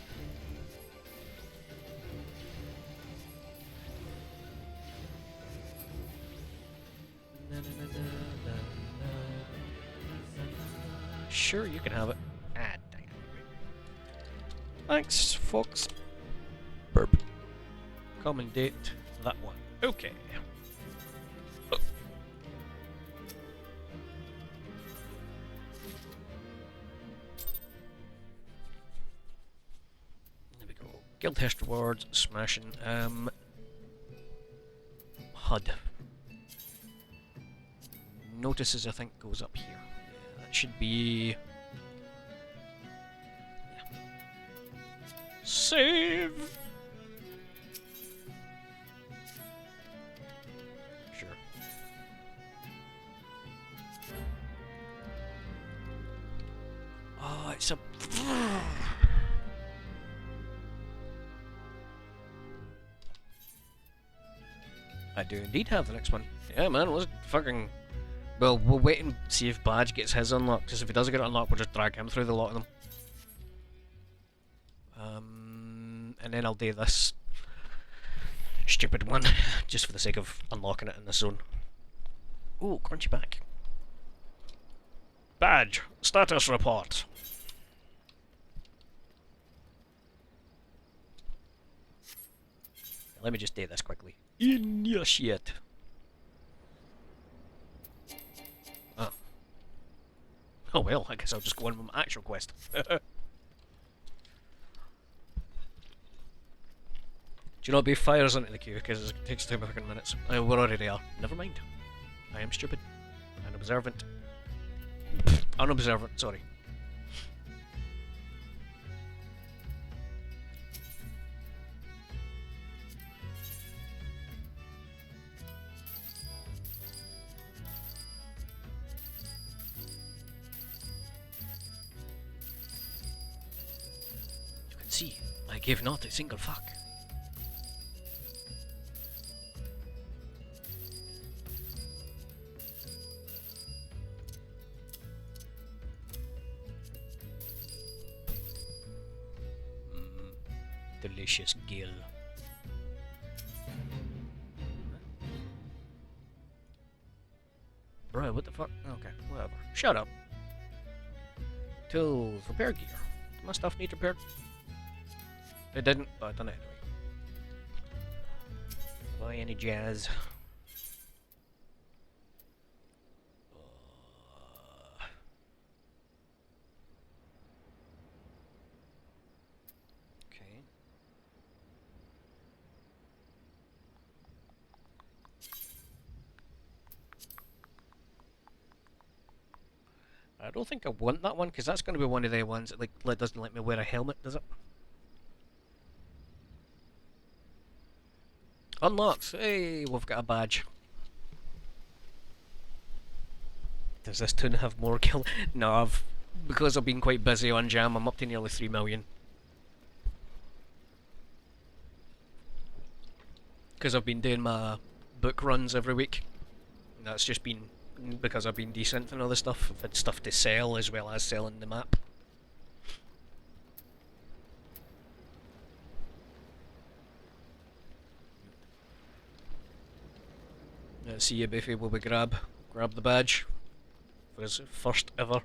Sure, you can have it. Ah, dang it. Thanks, folks. Burp. Commendate that one. Okay. Guild history rewards, smashing, HUD. Notices, I think, goes up here. Yeah, that should be... Yeah. Save! Sure. Oh, it's a... I do indeed have the next one. Yeah, man, let's fucking... Well, we'll wait and see if Badge gets his unlocked, because if he doesn't get it unlocked, we'll just drag him through the lot of them. And then I'll do this stupid one, just for the sake of unlocking it in this zone. Ooh, crunchy back. Badge, status report. Let me just do this quickly. In your shit. Oh. Oh well, I guess I'll just go on with my actual quest. Do you not be fires into the queue because it takes 2 fucking minutes? We're already there. Never mind. I am stupid. Unobservant. Unobservant, sorry. See, I gave not a single fuck. Delicious gill. Bro, what the fuck? Okay, whatever. Shut up. Tools, repair gear. Does my stuff need repaired? It didn't, but I done it anyway. Buy any jazz. Okay. I don't think I want that one because that's going to be one of the ones that doesn't let me wear a helmet, does it? Unlocked. Hey, we've got a badge. Does this toon have more kill? No, because I've been quite busy on Jam. I'm up to nearly 3 million. Because I've been doing my book runs every week. And that's just been because I've been decent and other stuff. I've had stuff to sell as well as selling the map. Let's see if Biffy will grab the badge for his first ever.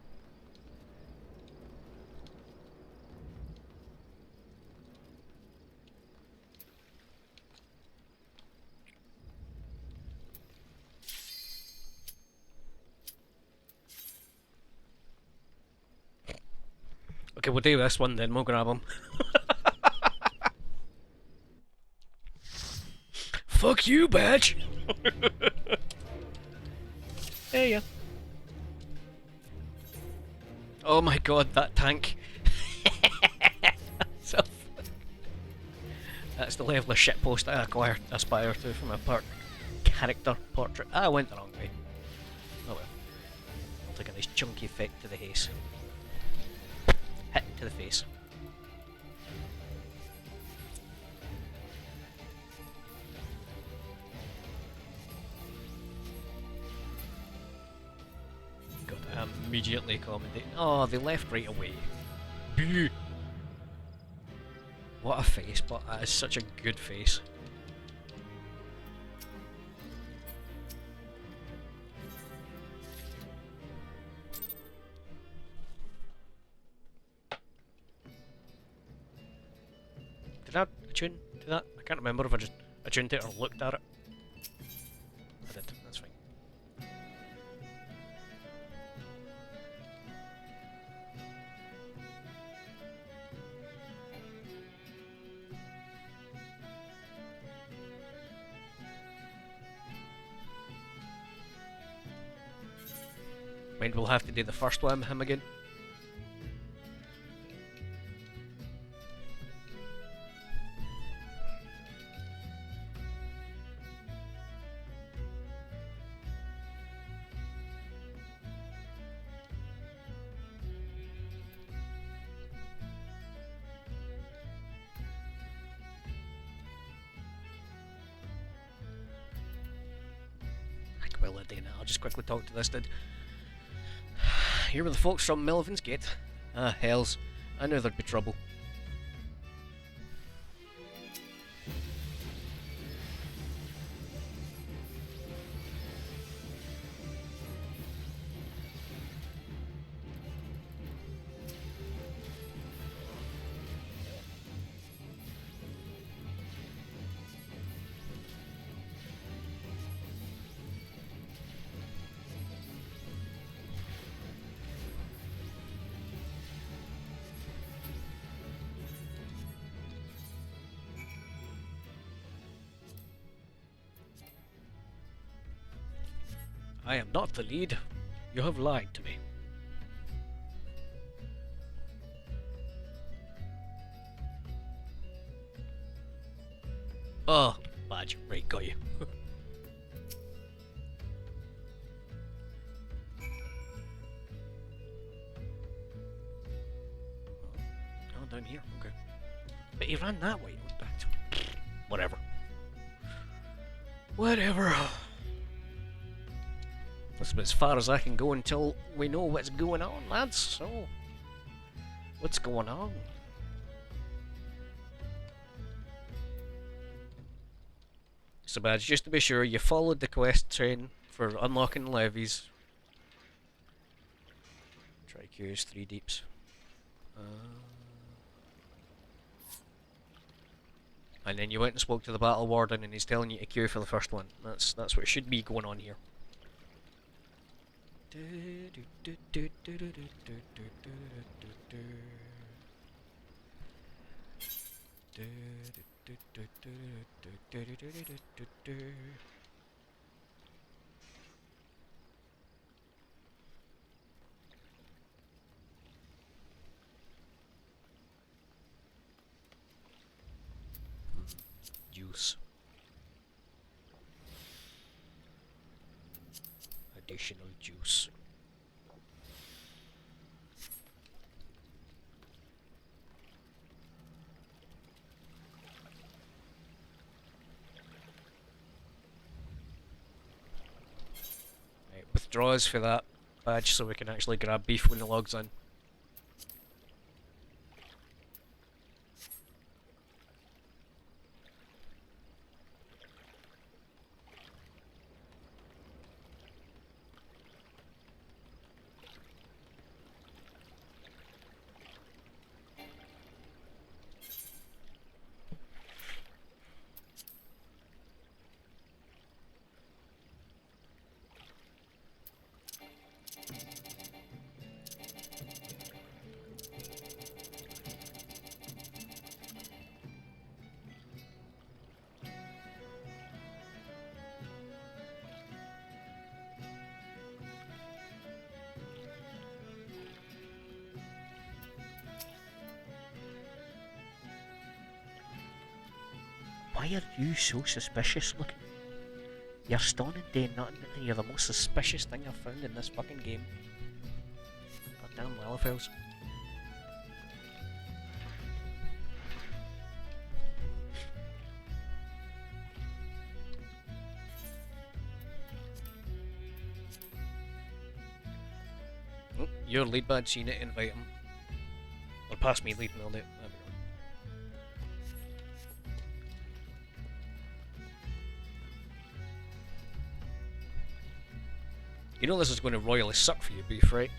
Okay, we'll do this one then, we'll grab him. Fuck you, badge! There ya. Oh my god, that tank. So that's the level of shitpost I aspire to from a character portrait. I went the wrong way. Oh well. I'll take a nice chunky effect to the face. Hit to the face. God, I'm immediately commentating. Oh, they left right away. Boo! What a face, but that is such a good face. Did I attune to that? I can't remember if I just attuned to it or looked at it. I did, that's fine. Mind we'll have to do the first one with him again. Well, Dana, I'll just quickly talk to this dude. Here were the folks from Melvin's Gate. Ah, hells. I knew there'd be trouble. I am not the lead. You have lied to me. Oh, badge. Right, got you. Oh, down here. Okay. But he ran that way. Whatever. Whatever. That's about as far as I can go until we know what's going on, lads. So, what's going on? So, badge, just to be sure, you followed the quest train for unlocking levies. Try Q's 3 deeps. And then you went and spoke to the battle warden, and he's telling you to queue for the first one. That's what should be going on here. Juice. Additional juice. Right, withdraws for that badge so we can actually grab beef when the log's in. Why are you so suspicious looking? You're stoned doing nothing and you're the most suspicious thing I've found in this fucking game. Goddamn Lalafels. Oh, your lead badge, so you need to invite him. Or pass me lead and I'll do it. There we go. You know this is going to royally suck for you, Beef, right?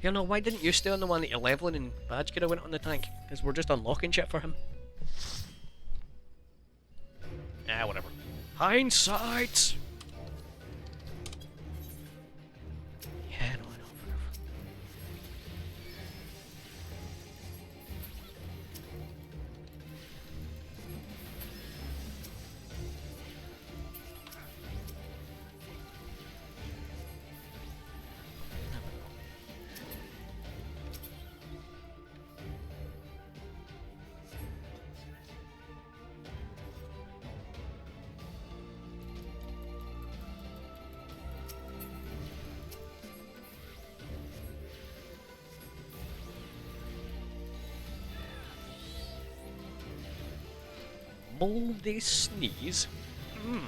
You know, why didn't you stay on the one that you're leveling and Badge could have went on the tank? Because we're just unlocking shit for him. Ah, whatever. Hindsight! Yeah, no, I know. Moldy sneeze. Mmm,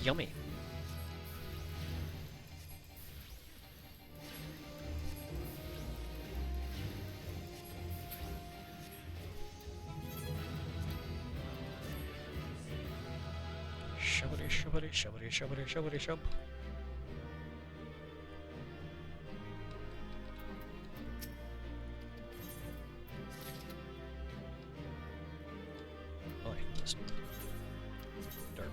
yummy. Shubbity shubbity shubbity shubbity shubbity shub. Oh, listen. Derp.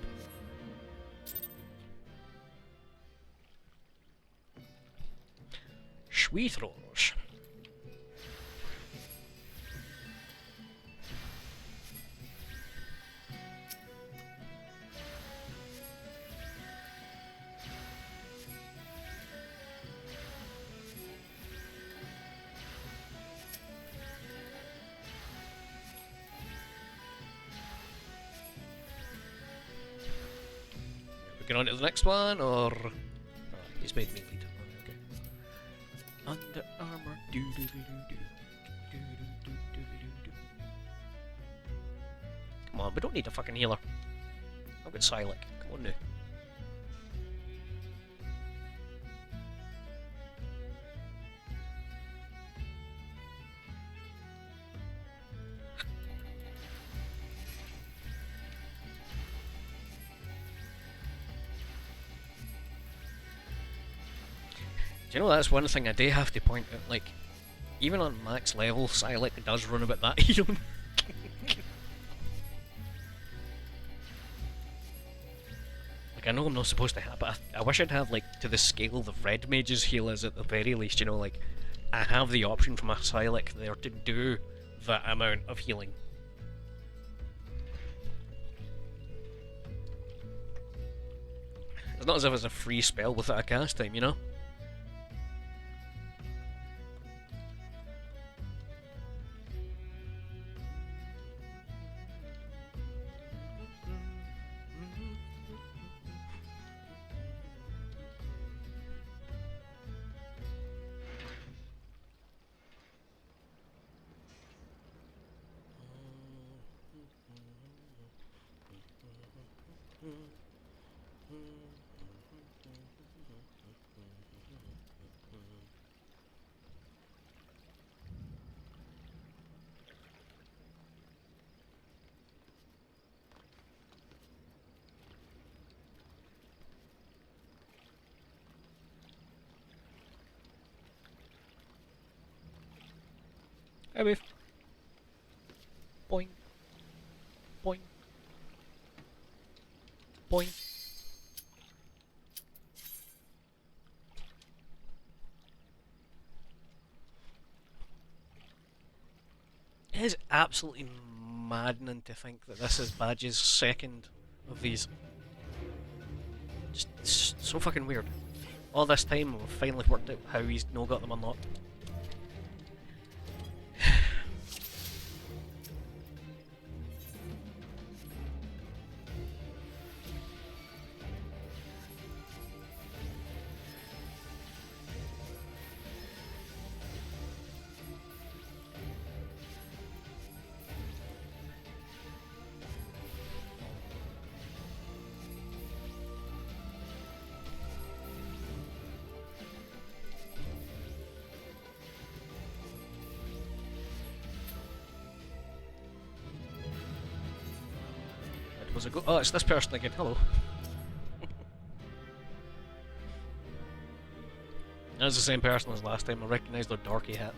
Sweet rolls. We get on to the next one, or oh, he's made me lead. Oh, okay. Under armor. Do do do do do. Do do do do do do. Come on, we don't need a fucking healer. I've got Silex. Come on now. Do you know that's one thing I do have to point out? Like, even on max level, Silex does run about that healing. Like, I know I'm not supposed to have, but I wish I'd have, like, to the scale the red mage's heal is at the very least, you know, like, I have the option for my Silex there to do that amount of healing. It's not as if it's a free spell without a cast time, you know? Hey, beef. Boing. Boing. Boing. It is absolutely maddening to think that this is Badge's second of these. Just so fucking weird. All this time we've finally worked out how he's no got them unlocked. Was it go? Oh, it's this person again. Hello. That's the same person as last time. I recognise their dorky hat.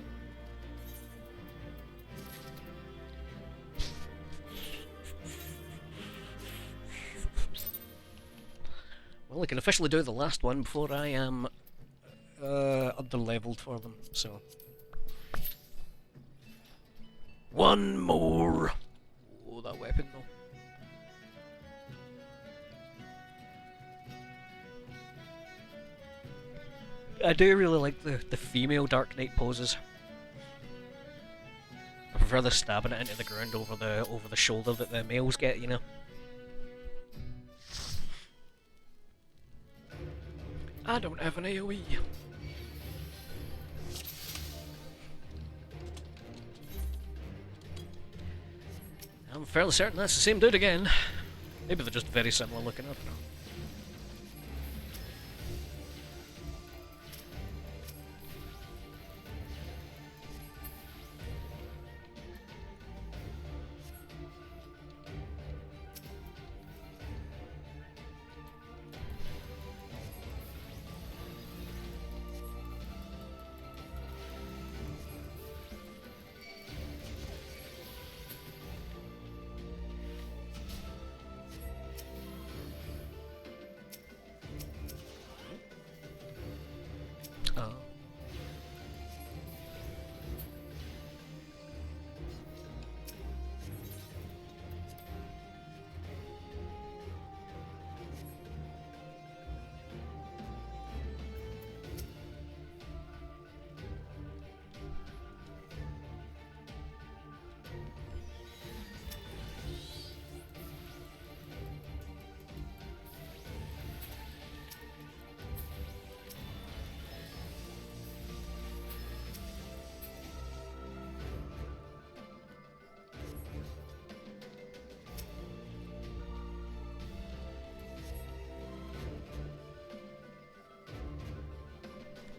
Well, I can officially do the last one before I am under-leveled for them, so... One more! Oh, that weapon though. I do really like the female Dark Knight poses. I prefer the stabbing it into the ground over the shoulder that the males get, you know. I don't have an AoE. I'm fairly certain that's the same dude again. Maybe they're just very similar looking, I don't know.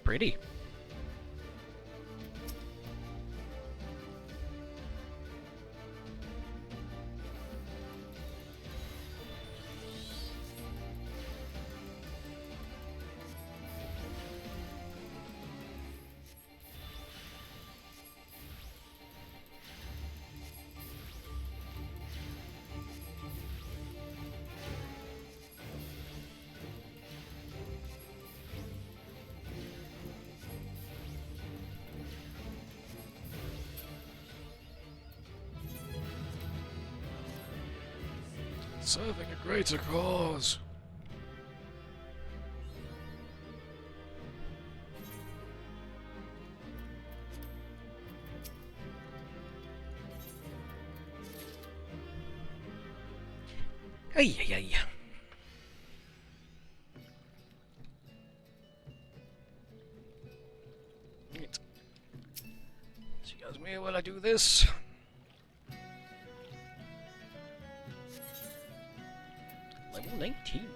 Pretty. Serving a greater cause. Ay, ay, ay. Right. Excuse me while I do this. Level 19.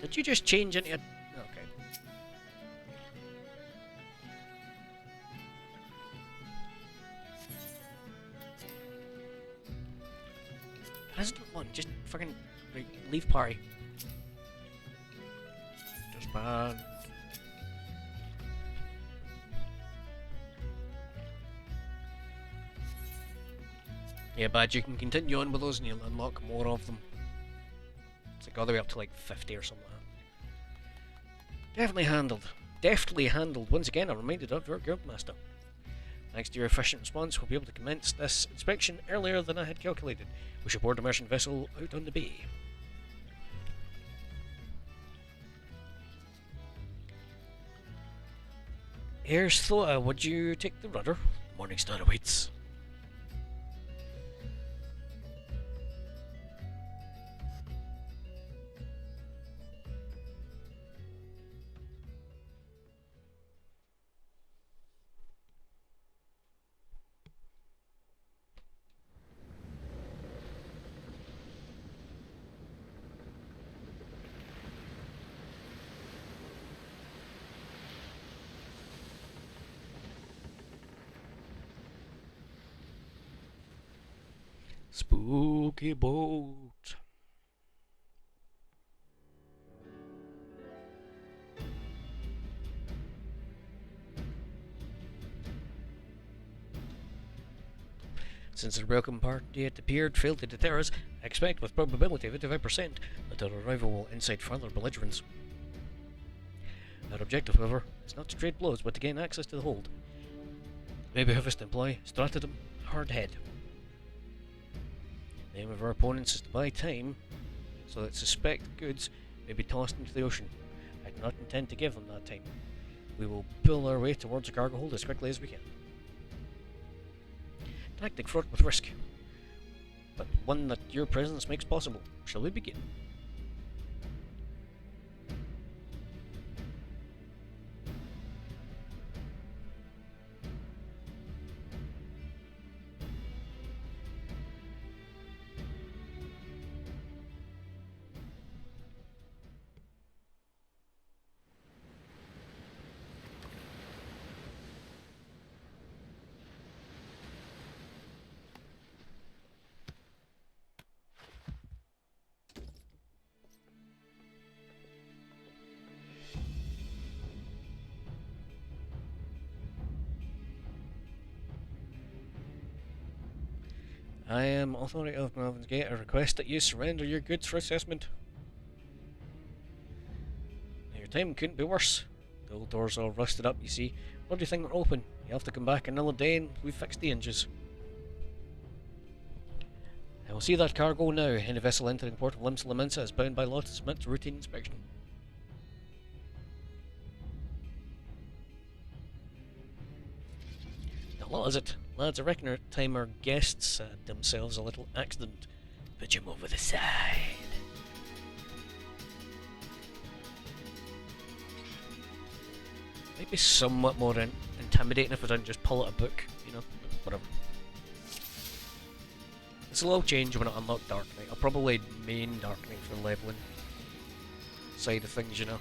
Did you just change into a... Okay. President 1, just fucking... Right, leave party. Disband. Yeah, but you can continue on with those and you'll unlock more of them. It's like all the way up to like 50 or something like that. Definitely handled. Deftly handled. Once again, I'm reminded of your guildmaster. Thanks to your efficient response, we'll be able to commence this inspection earlier than I had calculated. We should board a merchant vessel out on the bay. Here's Thoa, would you take the rudder? Morning star awaits. Spooky boat. Since the welcome party had appeared failed to deter us, I expect with probability of 85% that our arrival will incite further belligerence. Our objective, however, is not to trade blows but to gain access to the hold. Maybe have us to employ stratagem hard head. The aim of our opponents is to buy time so that suspect goods may be tossed into the ocean. I do not intend to give them that time. We will pull our way towards the cargo hold as quickly as we can. Tactic fraught with risk, but one that your presence makes possible. Shall we begin? I am authority of Melvin's Gate. I request that you surrender your goods for assessment. Now, your time couldn't be worse. The old doors are all rusted up, you see. What do you think they're open? You have to come back another day and we've fixed the hinges. I will see that cargo now. Any vessel entering the port of Limsa Lominsa is bound by law to submit to routine inspection. Now, what is it? Lads, I reckon our time our guests had themselves a little accident. Put him over the side. Might be somewhat more intimidating if I didn't just pull out a book, you know, whatever. It's a little change when I unlock Dark Knight. I'll probably main Dark Knight for the leveling side of things, you know.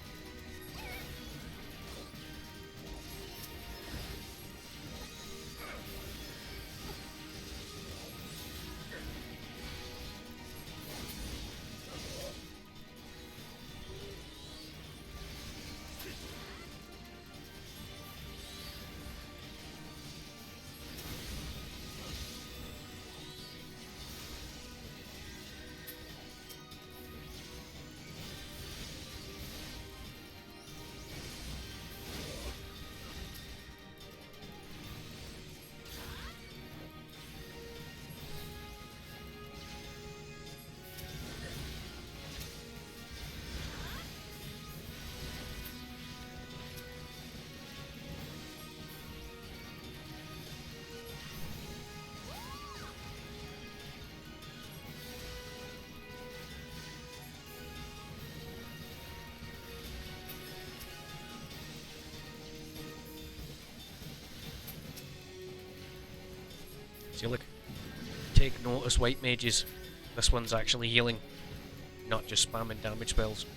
take notice, white mages. This one's actually healing, not just spamming damage spells.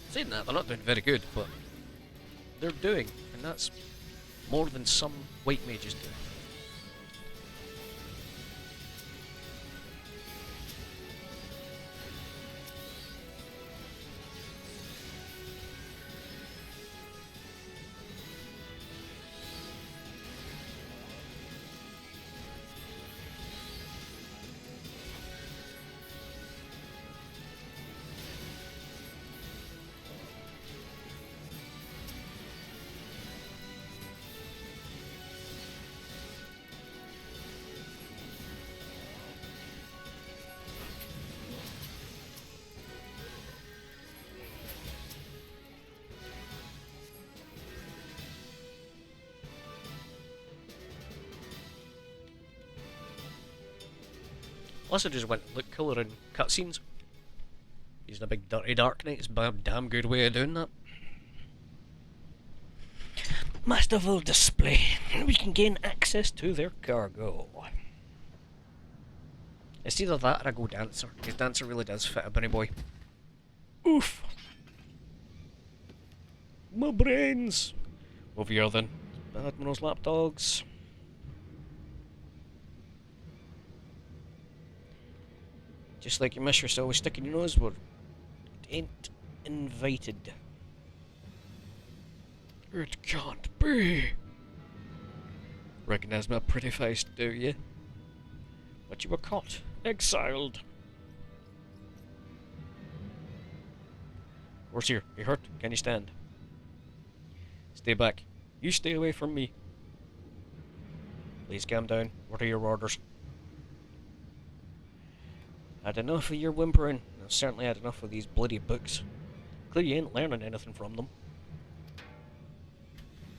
Saying that, they're not doing very good, but they're doing, and that's more than some white mages do. Unless I just went to look cooler in cutscenes. Using a big dirty Dark Knight is a damn good way of doing that. Masterful display. We can gain access to their cargo. It's either that or I go Dancer, because Dancer really does fit a bunny boy. Oof. My brains! Over here then. Admiral's lapdogs. Just like your mistress always sticking your nose where it ain't invited. It can't be. Recognize my pretty face, do you? But you were caught, exiled. Where's here? You hurt? Can you stand? Stay back. You stay away from me. Please calm down. What are your orders? Had enough of your whimpering. I've certainly had enough of these bloody books. Clearly you ain't learning anything from them.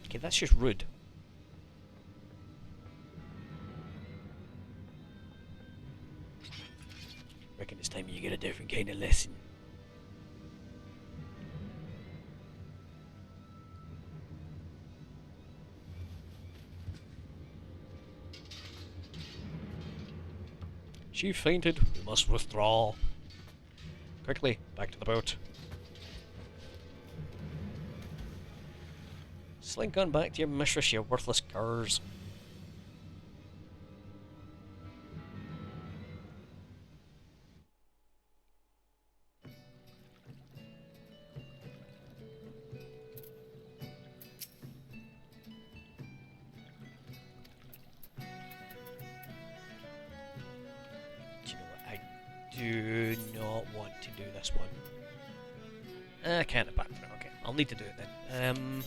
Okay, that's just rude. Reckon it's time you get a different kind of lesson. She fainted. We must withdraw. Quickly, back to the boat. Slink on back to your mistress, you worthless curs. Do not want to do this one. I can't abandon it. Okay, I'll need to do it then.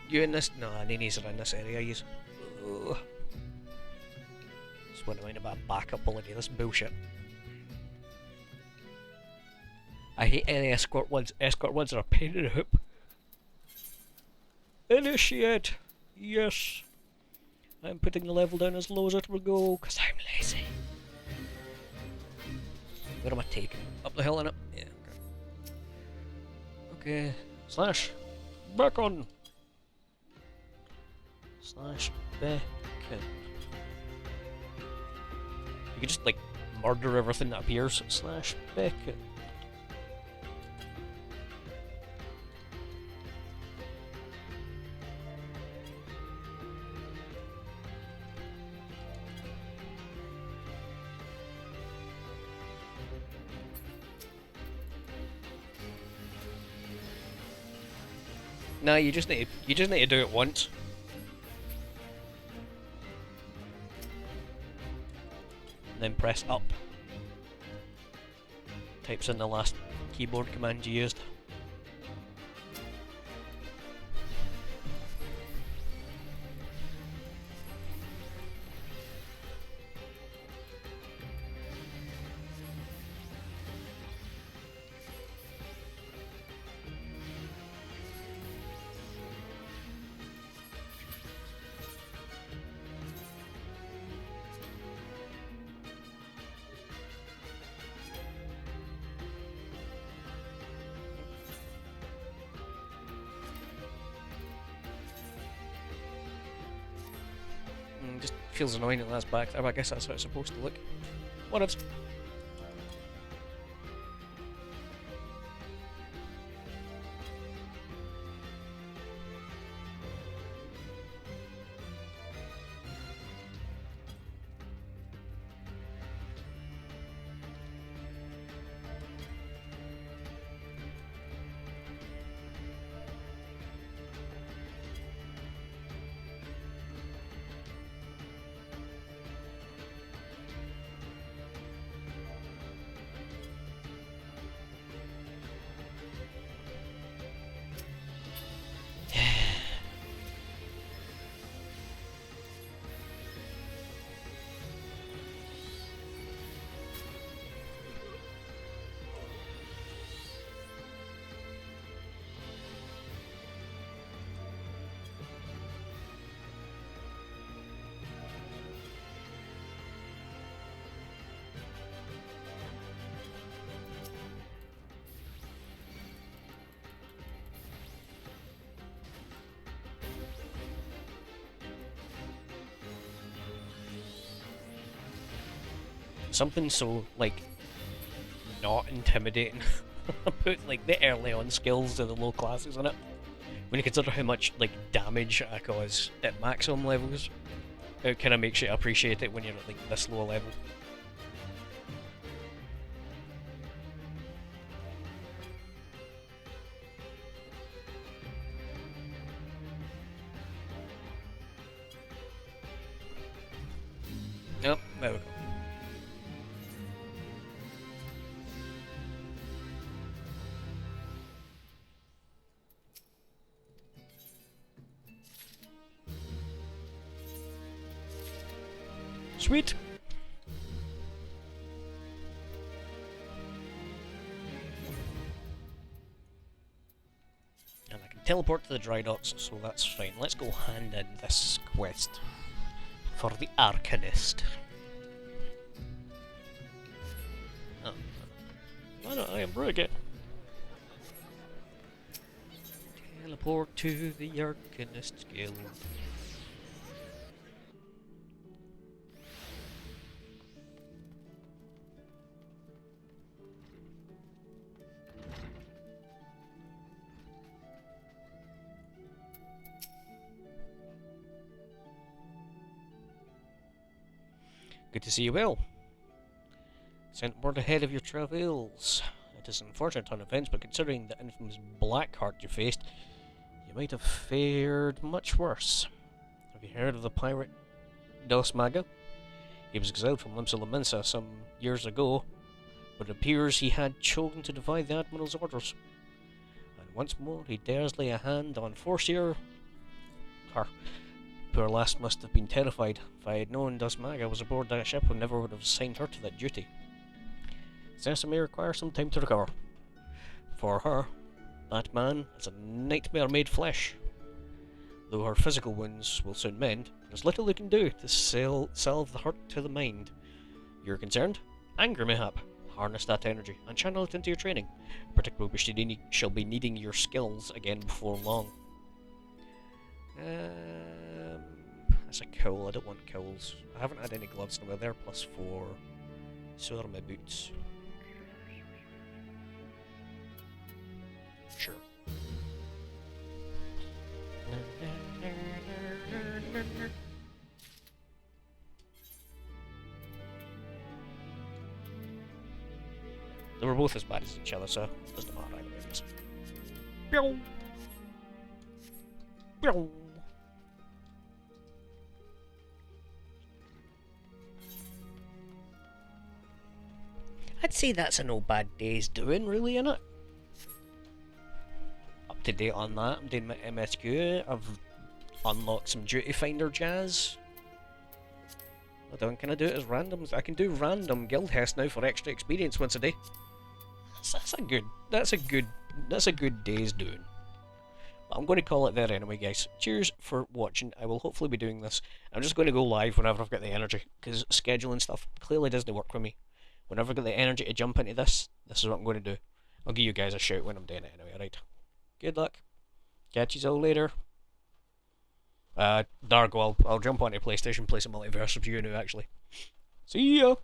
You in this? No, Nini's are in this area. Just wouldn't mind about backup holiday. This bullshit. I hate any escort ones. Escort ones are a pain in the hip. Initiate. Yes. I'm putting the level down as low as it will go, because I'm lazy. Where am I taking? Up the hill, innit? Yeah, okay. Okay. Slash. Back on. Slash back in. You can just, like, murder everything that appears. Slash back in. No, you just need to do it once. And then press up. Types in the last keyboard command you used. feels annoying that that's back there, but I guess that's how it's supposed to look. What else? Something so, like, not intimidating about, like, the early on skills of the low classes in it. When you consider how much, like, damage I cause at maximum levels, it kind of makes you appreciate it when you're at, like, this low level. Yep, there we go. Sweet. And I can teleport to the dry docks, so that's fine. Let's go hand in this quest for the Arcanist. Oh. Why don't I improve it? Teleport to the Arcanist Guild. Good to see you well. Sent word ahead of your travels. It is an unfortunate turn of events, but considering the infamous black heart you faced, you might have fared much worse. Have you heard of the pirate Dos Maga? He was exiled from Limsa some years ago, but it appears he had chosen to defy the Admiral's orders. And once more he dares lay a hand on Forcier. Her poor lass must have been terrified. If I had known Dos Maga was aboard that ship, I never would have assigned her to that duty. Cessa may require some time to recover. For her, that man is a nightmare made flesh. Though her physical wounds will soon mend, there's little you can do to salve the hurt to the mind. You're concerned? Anger mayhap. Harness that energy and channel it into your training. Particularly we shall be needing your skills again before long. That's a cowl. I don't want cowls. I haven't had any gloves now. They're +4. So are my boots. Sure. They were both as bad as each other, so it doesn't matter either way, I guess. Pew! Pew! I'd say that's a no bad day's doing, really, innit? Up to date on that. I'm doing my MSQ. I've unlocked some duty finder jazz. Can I do it as randoms? I can do random guild tests now for extra experience once a day. That's a good day's doing. But I'm going to call it there anyway, guys. Cheers for watching. I will hopefully be doing this. I'm just going to go live whenever I've got the energy, because scheduling stuff clearly doesn't work for me. Whenever I get the energy to jump into this is what I'm going to do. I'll give you guys a shout when I'm doing it anyway, right? Good luck. Catch you all later. Dargo, I'll jump onto PlayStation, play some multiverse with you now, actually. See ya!